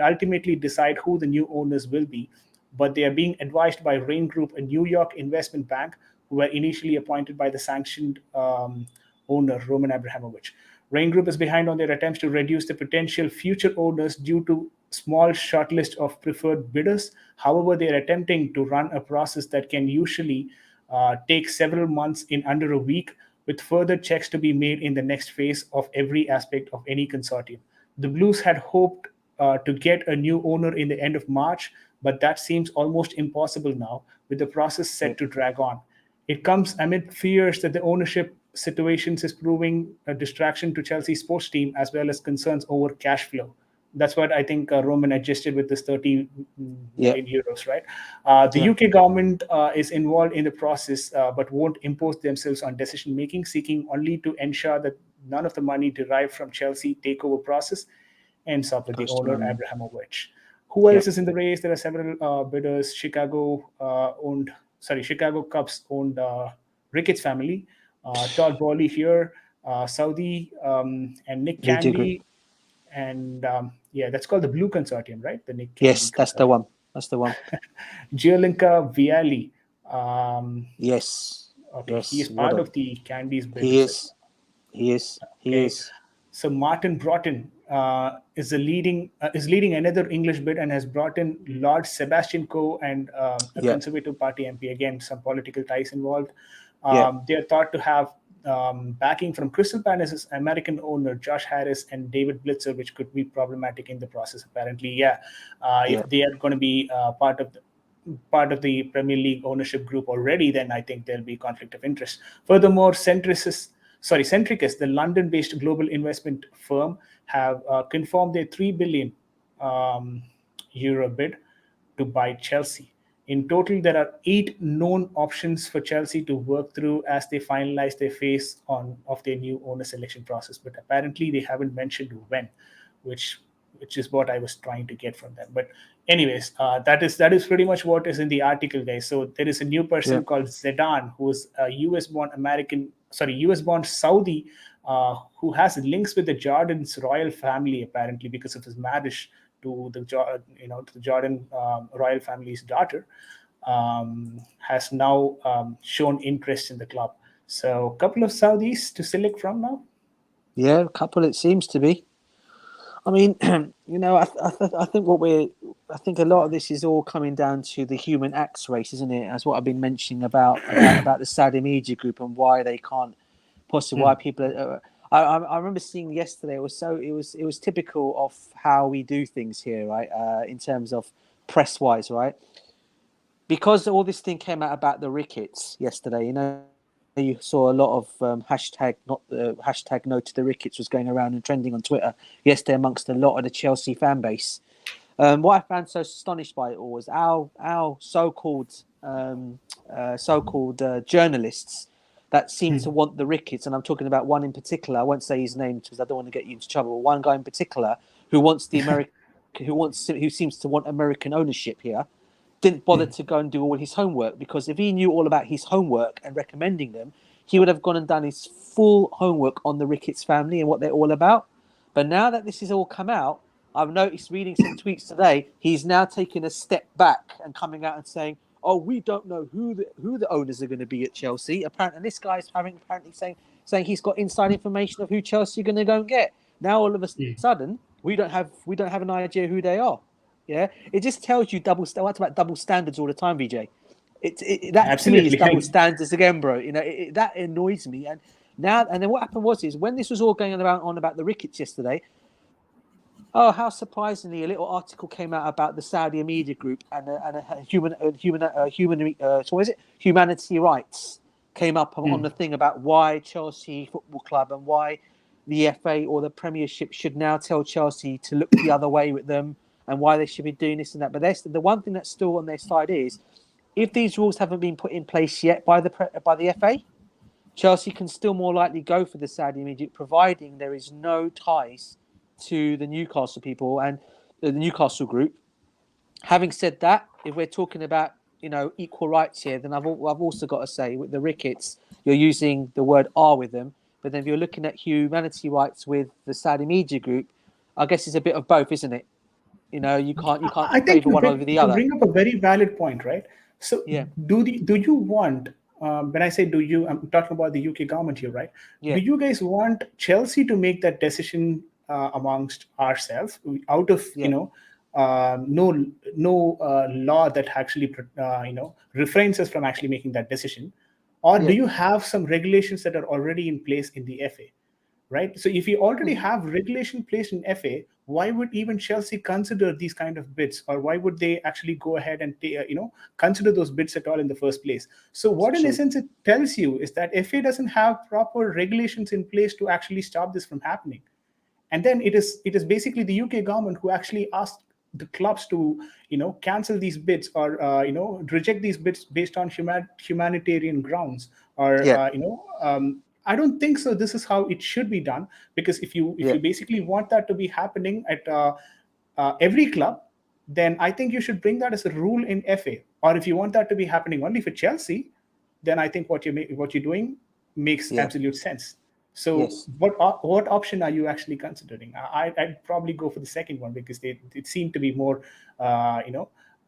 ultimately decide who the new owners will be, but they are being advised by Rain Group, a New York investment bank, who were initially appointed by the sanctioned owner, Roman Abramovich. Rain Group is behind on their attempts to reduce the potential future owners due to small shortlist of preferred bidders. However, they are attempting to run a process that can usually take several months in under a week, with further checks to be made in the next phase of every aspect of any consortium. The Blues had hoped to get a new owner in the end of March, but that seems almost impossible now, with the process set to drag on. It comes amid fears that the ownership situations is proving a distraction to Chelsea's sports team, as well as concerns over cash flow. That's what I think Roman adjusted with this 30 Yeah. million euros, right? The Yeah. UK government is involved in the process, but won't impose themselves on decision making, seeking only to ensure that none of the money derived from Chelsea takeover process ends up with the Goes to owner London. Abramovich. Who Yeah. else is in the race? There are several bidders. Chicago Cubs owned Ricketts family, Todd Bowley here, Saudi, and Nick Media Group. Candy, and yeah, that's called the Blue Consortium, right? The Nick Candy Yes, that's the Consortium. one. That's the one. Giolinka Viali. Um, Yes. okay, he is Yes. What part a of the Candy's bid he as well. is. He is. He Okay, is. so Martin Broughton is leading another English bid and has brought in Lord Sebastian Coe and a Yeah. Conservative Party MP. Again, some political ties involved. Yeah. They are thought to have backing from Crystal Palace's American owner Josh Harris and David Blitzer, which could be problematic in the process. Apparently, yeah, Yeah. if they are going to be part of the Premier League ownership group already, then I think there'll be conflict of interest. Furthermore, Centricus, the London-based global investment firm, have confirmed their 3 billion euro bid to buy Chelsea. In total, there are 8 known options for Chelsea to work through as they finalize their phase on of their new owner selection process. But apparently, they haven't mentioned when, which which is what I was trying to get from them. But anyways, that is pretty much what is in the article, guys. So there is a new Yeah. person called Zedan, who is a US born Saudi, who has links with the Jordan's royal family apparently because of his marriage to the Jordan royal family's daughter. Has now shown interest in the club. So a couple of Saudis to select from now. Yeah. A couple. It seems to be. I mean, I think I think a lot of this is all coming down to the human acts race, isn't it? That's what I've been mentioning about the Saudi media group and why they can't, possibly why people. I remember seeing yesterday. It was typical of how we do things here, right? In terms of press wise, right? Because all this thing came out about the Ricketts yesterday. You saw a lot of hashtag no to the Ricketts was going around and trending on Twitter yesterday amongst a lot of the Chelsea fan base. What I found so astonished by it all was our so-called journalists that seem to want the Ricketts, and I'm talking about one in particular. I won't say his name because I don't want to get you into trouble. One guy in particular who wants the American, who seems to want American ownership here, didn't bother to go and do all his homework, because if he knew all about his homework and recommending them, he would have gone and done his full homework on the Ricketts family and what they're all about. But now that this has all come out, I've noticed reading some tweets today, he's now taking a step back and coming out and saying, "Oh, we don't know who the owners are going to be at Chelsea." Apparently, and this guy's apparently saying he's got inside information of who Chelsea are going to go and get. Now all of a sudden, we don't have an idea who they are. Yeah, it just tells you what's about double standards all the time, VJ. That to me is Absolutely. double standards again, bro. That annoys me. And then what happened is when this was all going on about the Ricketts yesterday. Oh, how surprisingly! A little article came out about the Saudi media group and a humanity rights came up on the thing about why Chelsea Football Club and why the FA or the Premiership should now tell Chelsea to look the other way with them, and why they should be doing this and that. But the one thing that's still on their side is, if these rules haven't been put in place yet by the FA, Chelsea can still more likely go for the Saudi media, providing there is no ties to the Newcastle people and the Newcastle group. Having said that, if we're talking about equal rights here, then I've also got to say with the Ricketts, you're using the word "are" with them. But then if you're looking at humanity rights with the Saudi media group, I guess it's a bit of both, isn't it? You can't I think favour you one over bring, the you other. bring up a very valid point, right? So, Yeah, do you want? When I say do you, I'm talking about the UK government here, right? Do yeah, you guys want Chelsea to make that decision amongst ourselves, out of yeah, no law that actually refrains us from actually making that decision, or do yeah. you have some regulations that are already in place in the FA? Right. So if you already have regulation placed in FA, why would even Chelsea consider these kind of bids, or why would they actually go ahead and consider those bids at all in the first place? So It's what in true. essence it tells you is that FA doesn't have proper regulations in place to actually stop this from happening. And then it is basically the UK government who actually asked the clubs to cancel these bids, or reject these bids based on humanitarian grounds, or Yeah, I don't think so this is how it should be done, because if yeah, you basically want that to be happening at every club, then I think you should bring that as a rule in FA. Or if you want that to be happening only for Chelsea, then I think what you're doing makes yeah, absolute sense. So yes. what option are you actually considering? I'd probably go for the second one, because it seemed to be more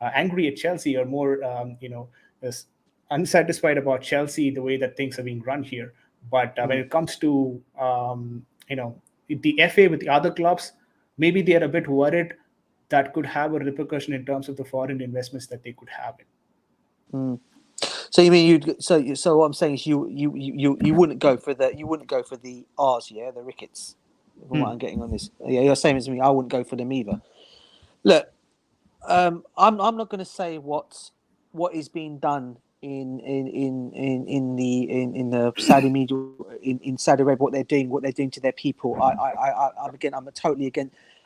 angry at Chelsea, or more unsatisfied about Chelsea, the way that things are being run here. But when Mm. it comes to the FA with the other clubs, maybe they are a bit worried that could have a repercussion in terms of the foreign investments that they could have. Mm. So you mean so what I'm saying is you wouldn't go for the R's, yeah, the Ricketts, from what Hmm. I'm getting on this. Yeah, you're saying as me, I wouldn't go for them either. Look, I'm not going to say what is being done in the Saudi media, in Saudi Arabia, what they're doing to their people.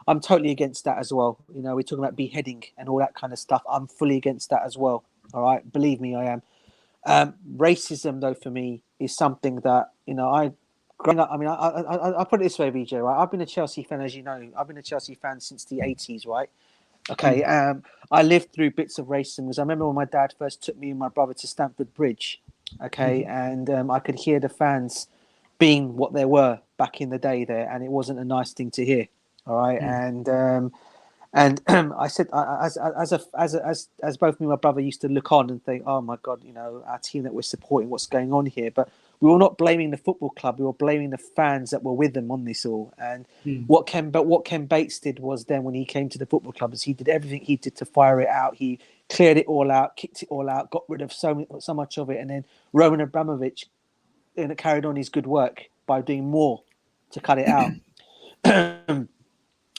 I'm totally against that as well. You know, we're talking about beheading and all that kind of stuff. I'm fully against that as well. All right, believe me, I am. Racism, though, for me is something that I growing up. I mean, I put it this way, BJ. Right, I've been a Chelsea fan, as you know. I've been a Chelsea fan since the '80s, right? Okay, Hmm. I lived through bits of racism because I remember when my dad first took me and my brother to Stamford Bridge. Okay, Hmm. and I could hear the fans being what they were back in the day there, and it wasn't a nice thing to hear. All right, Hmm. and I said, as both me and my brother used to look on and think, oh my God, our team that we're supporting, what's going on here? But we were not blaming the football club; we were blaming the fans that were with them on this all. And Hmm. what Ken Bates did was, then when he came to the football club, is he did everything he did to fire it out. He cleared it all out, kicked it all out, got rid of so much of it, and then Roman Abramovich carried on his good work by doing more to cut it out.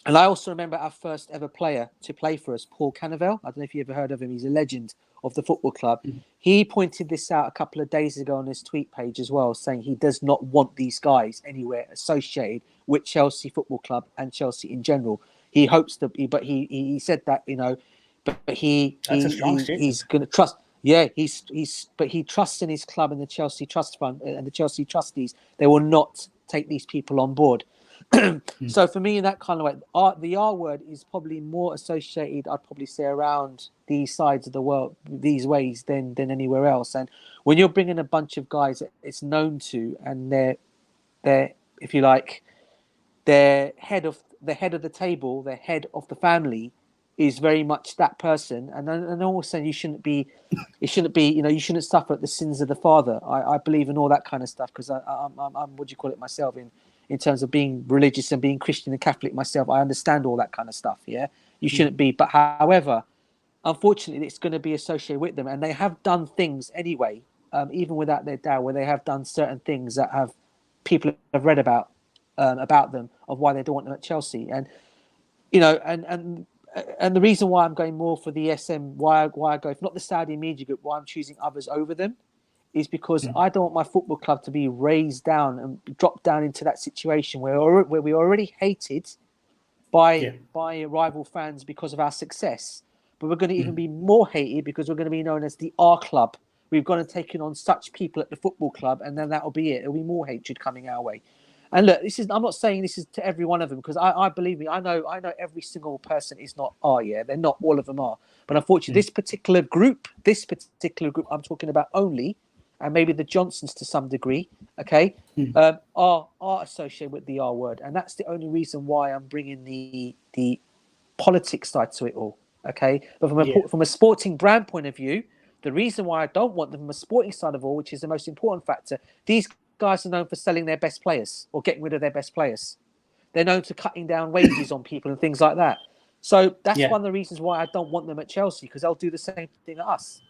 And I also remember our first ever player to play for us, Paul Cannavale. I don't know if you ever heard of him. He's a legend of the football club. He pointed this out a couple of days ago on his tweet page as well, saying he does not want these guys anywhere associated with Chelsea Football Club and Chelsea in general. He hopes that, but he said that, but That's a strong he's statement. going to trust. Yeah, but he trusts in his club and the Chelsea Trust Fund and the Chelsea trustees. They will not take these people on board. Hmm. So for me, in that kind of way, the R word is probably more associated, I'd probably say, around these sides of the world, these ways, than anywhere else. And when you're bringing a bunch of guys that it's known to, and they're if you like, their head of the table, their head of the family, is very much that person. And also, you shouldn't be, you shouldn't suffer the sins of the father. I believe in all that kind of stuff, because I'm what do you call it myself, in terms of being religious and being Christian and Catholic myself. I understand all that kind of stuff. Yeah, you Hmm. shouldn't be. But however, unfortunately, it's going to be associated with them, and they have done things anyway, even without their dad, where they have done certain things that have people have read about them, of why they don't want them at Chelsea. And and the reason why I'm going more for the SM, why I go, if not the Saudi media group, why I'm choosing others over them, is because Hmm. I don't want my football club to be raised down and dropped down into that situation where we already hated by Yeah. rival fans because of our success, but we're going to even Hmm. be more hated because we're going to be known as the R club. We've gone and taken on such people at the football club, and then that'll be it. There'll be more hatred coming our way. And look, I'm not saying this is to every one of them, because I believe me, I know every single person is not R. Yeah, they're not all of them are. But unfortunately, Hmm. this particular group I'm talking about only, and maybe the Johnsons to some degree, okay, Hmm. are associated with the R word, and that's the only reason why I'm bringing the politics side to it all. Okay, but Yeah. from a sporting brand point of view, the reason why I don't want them from a sporting side of all, which is the most important factor, these guys are known for selling their best players or getting rid of their best players. They're known to cutting down wages on people and things like that. So that's Yeah. one of the reasons why I don't want them at Chelsea, because they'll do the same thing at us.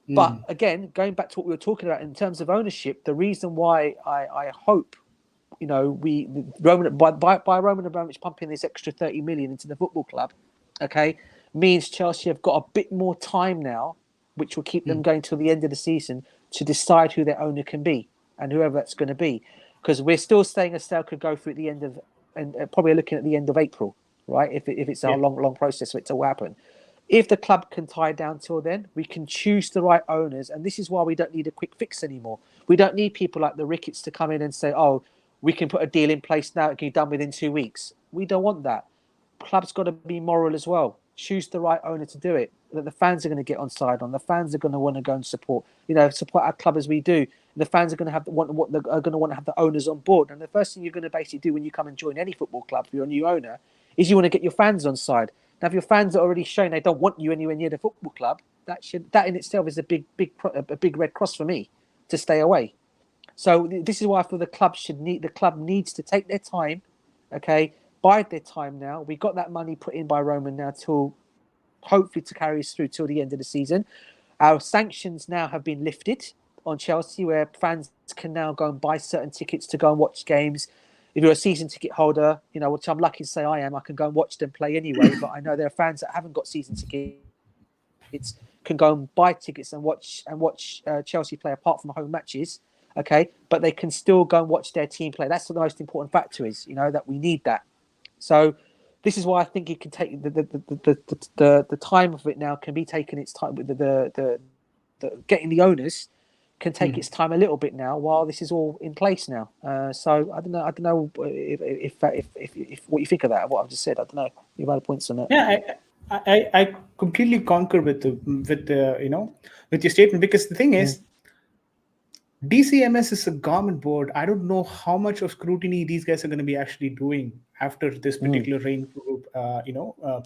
But Hmm. again, going back to what we were talking about in terms of ownership, the reason why I hope, we Roman by Roman Abramovich pumping this extra 30 million into the football club, okay, means Chelsea have got a bit more time now, which will keep them Hmm. going till the end of the season, to decide who their owner can be, and whoever that's going to be, because we're still saying Estelle could go through at the end of and probably looking at the end of April, right? If it's a Yeah. long process for it to happen. If the club can tie down till then, we can choose the right owners, and this is why we don't need a quick fix anymore. We don't need people like the Ricketts to come in and say, "Oh, we can put a deal in place now; it can be done within 2 weeks." We don't want that. Club's got to be moral as well. Choose the right owner to do it. That the fans are going to get on side on. The fans are going to want to go and support. Support our club as we do. The fans are going to are going to want to have the owners on board. And the first thing you're going to basically do when you come and join any football club, if you're a new owner, is you want to get your fans on side. Now, if your fans are already showing they don't want you anywhere near the football club, that in itself is a big red cross for me to stay away. So this is why I feel the club needs to take their time, okay, bide their time now. We got that money put in by Roman now till hopefully to carry us through till the end of the season. Our sanctions now have been lifted on Chelsea, where fans can now go and buy certain tickets to go and watch games. If you're a season ticket holder, which I'm lucky to say I am, I can go and watch them play anyway. But I know there are fans that haven't got season tickets can go and buy tickets and watch Chelsea play apart from home matches. Okay, but they can still go and watch their team play. That's the most important factor is, that we need that. So this is why I think it can take the time of it now can be taken its time with the getting the owners can take its time a little bit now while this is all in place now. So I don't know if what you think of that, what I've just said. I don't know. You've had points on that. Yeah, I completely concur with with your statement, because the thing is, DCMS is a government board. I don't know how much of scrutiny these guys are going to be actually doing after this particular rain group,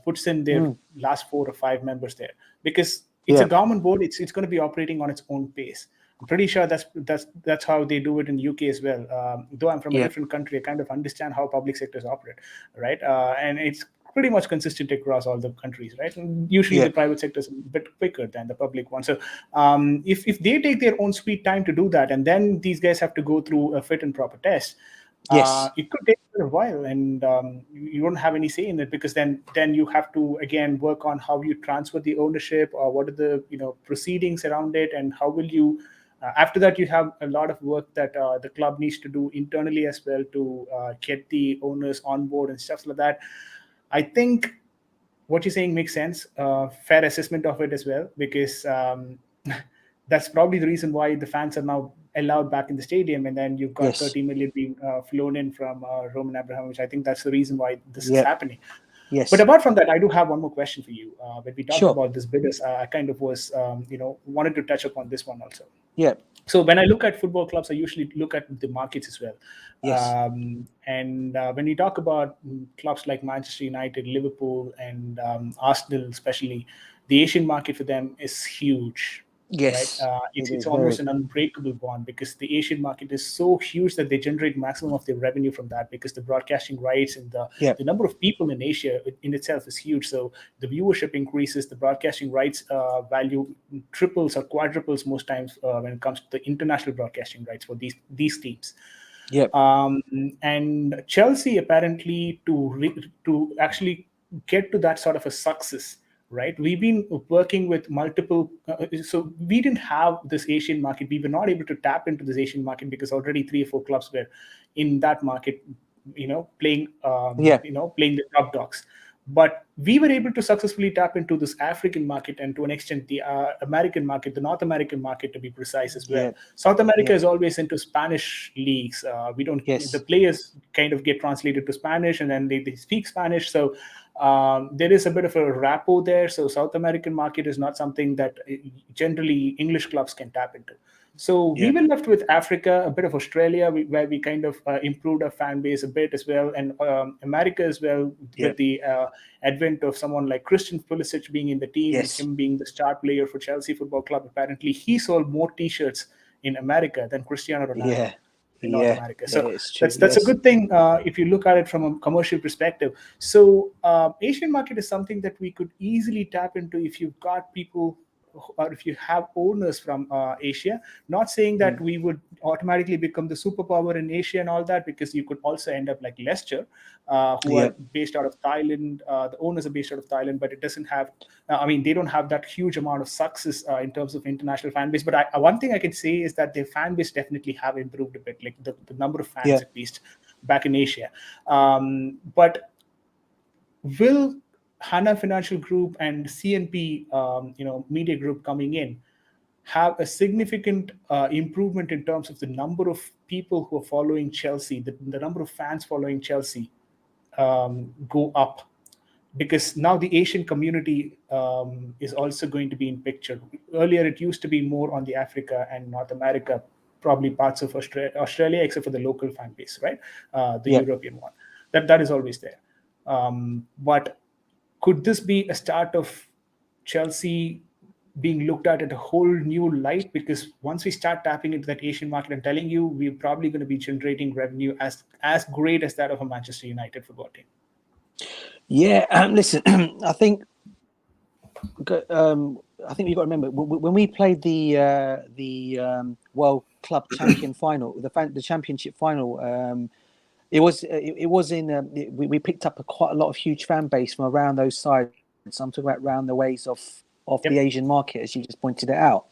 puts in their last 4 or 5 members there, because it's a government board. It's going to be operating on its own pace. I'm pretty sure that's how they do it in the UK as well. Though I'm from a different country, I kind of understand how public sectors operate, right? And it's pretty much consistent across all the countries, right? And usually the private sector is a bit quicker than the public one. So if they take their own sweet time to do that, and then these guys have to go through a fit and proper test, it could take a while, and you don't have any say in it, because then you have to again work on how you transfer the ownership, or what are the proceedings around it, and how will you. After that, you have a lot of work that the club needs to do internally as well to get the owners on board and stuff like that. I think what you're saying makes sense. Fair assessment of it as well, because that's probably the reason why the fans are now allowed back in the stadium, and then you've got 30 million being flown in from Roman Abramovich. I think that's the reason why this is happening. Yes. But apart from that, I do have one more question for you. When we talked about this bidders, I kind of was, wanted to touch upon this one also. Yeah. So when I look at football clubs, I usually look at the markets as well. Yes. And when we talk about clubs like Manchester United, Liverpool, and Arsenal especially, the Asian market for them is huge. Yes. Right? It's almost an unbreakable bond, because the Asian market is so huge that they generate maximum of their revenue from that, because the broadcasting rights and the number of people in Asia in itself is huge. So the viewership increases, the broadcasting rights value triples or quadruples most times when it comes to the international broadcasting rights for these teams. Yep. And Chelsea apparently to actually get to that sort of a success, right? We've been working with multiple, so we didn't have this Asian market. We were not able to tap into this Asian market because already 3 or 4 clubs were in that market, playing the top dogs. But we were able to successfully tap into this African market, and to an extent the American market, the North American market to be precise as well. South America is always into Spanish leagues. The players kind of get translated to Spanish, and then they speak Spanish. So there is a bit of a rapport there. So South American market is not something that generally English clubs can tap into. So we were left with Africa, a bit of Australia, where we kind of improved our fan base a bit as well, and America as well, with the advent of someone like Christian Pulisic being in the team, and him being the star player for Chelsea Football Club. Apparently, he sold more T-shirts in America than Cristiano Ronaldo in North America. So that's a good thing if you look at it from a commercial perspective. So Asian market is something that we could easily tap into if you've got people, or if you have owners from Asia. Not saying that we would automatically become the superpower in Asia and all that, because you could also end up like Leicester, who are based out of Thailand. The owners are based out of Thailand, but it doesn't have, they don't have that huge amount of success in terms of international fan base. But one thing I can say is that their fan base definitely have improved a bit, like the number of fans at least. back in Asia. But will Hana Financial Group and CNP, Media Group coming in, have a significant improvement in terms of the number of people who are following Chelsea, the number of fans following Chelsea go up? Because now the Asian community is also going to be in picture. Earlier, it used to be more on the Africa and North America, probably parts of Australia, except for the local fan base, right? The European one. That is always there. But could this be a start of Chelsea being looked at a whole new light? Because once we start tapping into that Asian market, I'm telling you, we're probably going to be generating revenue as great as that of a Manchester United football team. Yeah, listen, I think we've got to remember when we played the World Club Champion final, the Championship final. It was in we picked up quite a lot of huge fan base from around those sides. So I'm talking about around the ways of the Asian market, as you just pointed it out.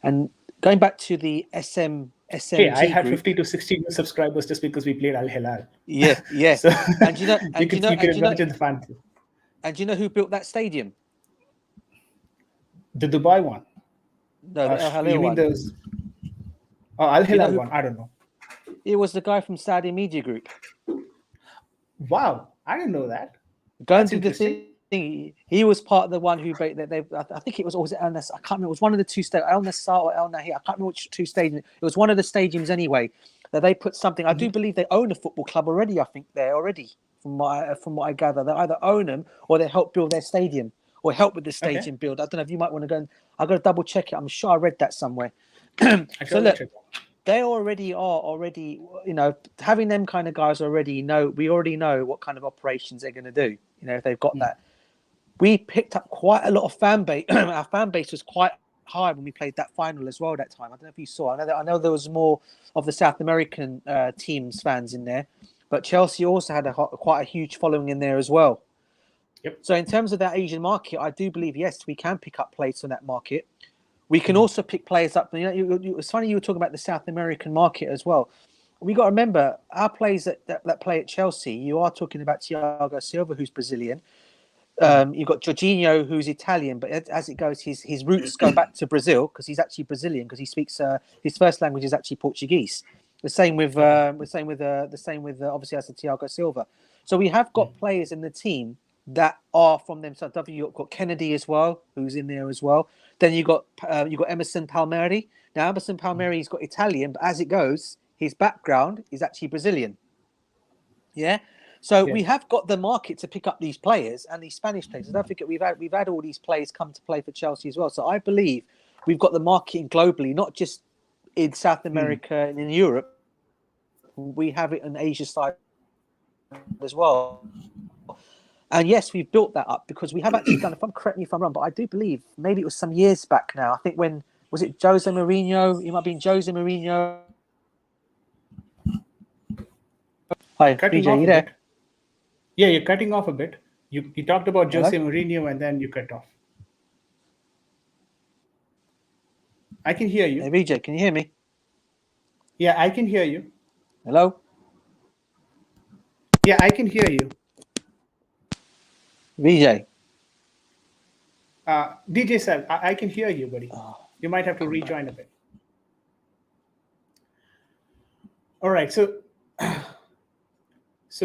And going back to the SMG I had group, 50 to 60 new subscribers just because we played Al Hilal. Yeah. So and you can imagine the fans. And do you know who built that stadium? The Dubai one. No, the Al Hilal you mean one. those? Al Hilal one. I don't know. It was the guy from Saudi Media Group. Wow, I didn't know that. Going to the thing, he was part of the one who I think it was Al Nassr. I can't remember. It was one of the two stadiums, Al Nassr or Al Nahi. I can't remember which two stadiums. It was one of the stadiums anyway that they put something. I do believe they own a football club already. I think they're already from what I gather. They either own them or they help build their stadium or help with the stadium build. I don't know if you might want to go and I've got to double check it. I'm sure I read that somewhere. So look. They already are having them kind of guys already know. We already know what kind of operations they're going to do. If they've got that. We picked up quite a lot of fan base. Our fan base was quite high when we played that final as well that time. I don't know if you saw. I know there was more of the South American teams fans in there, but Chelsea also had quite a huge following in there as well. Yep. So in terms of that Asian market, I do believe yes, we can pick up players on that market. We can also pick players up. It's funny you were talking about the South American market as well. We got to remember our players that play at Chelsea. You are talking about Thiago Silva, who's Brazilian. You've got Jorginho, who's Italian, but as it goes, his roots go back to Brazil because he's actually Brazilian because he speaks his first language is actually Portuguese. The same with obviously as the Thiago Silva. So we have got players in the team that are from them. So you've got Kennedy as well, who's in there as well. Then you got Emerson Palmieri. Now Emerson Palmieri's got Italian, but as it goes, his background is actually Brazilian. Yeah. So we have got the market to pick up these players and these Spanish players. Don't forget we've had all these players come to play for Chelsea as well. So I believe we've got the market globally, not just in South America and in Europe. We have it in Asia side as well. And yes, we've built that up because we have actually done, correct me if I'm wrong, but I do believe maybe it was some years back now. I think was it Jose Mourinho? It might have been Jose Mourinho. Hi, BJ, you there? Yeah, you're cutting off a bit. You talked about Jose Mourinho and then you cut off. I can hear you. Hey, BJ, can you hear me? Yeah, I can hear you. Hello? Yeah, I can hear you. VJ. DJ Seb, I can hear you, buddy. You might have to rejoin a bit. All right, so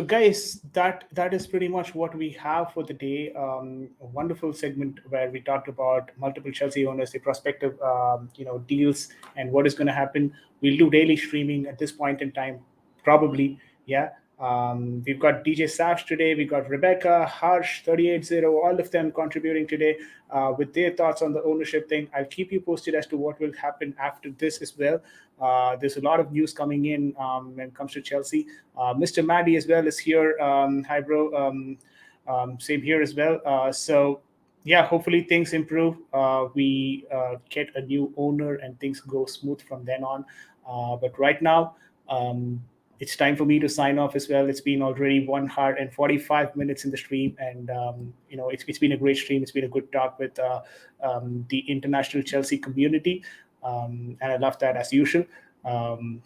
guys, that is pretty much what we have for the day. A wonderful segment where we talked about multiple Chelsea owners, the prospective deals, and what is going to happen. We'll do daily streaming at this point in time, probably. Yeah. We've got DJ Savs today. We got Rebecca, Harsh, 380, all of them contributing today with their thoughts on the ownership thing. I'll keep you posted as to what will happen after this as well. There's a lot of news coming in when it comes to Chelsea. Mr. Maddie as well is here. Hi, bro. Same here as well. So, yeah, hopefully things improve. We get a new owner and things go smooth from then on. But right now, it's time for me to sign off as well. It's been already 1 hour and 45 minutes in the stream, and it's been a great stream. It's been a good talk with the international Chelsea community, and I love that as usual.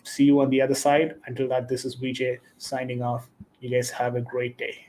See you on the other side. Until that, this is VJ signing off. You guys have a great day.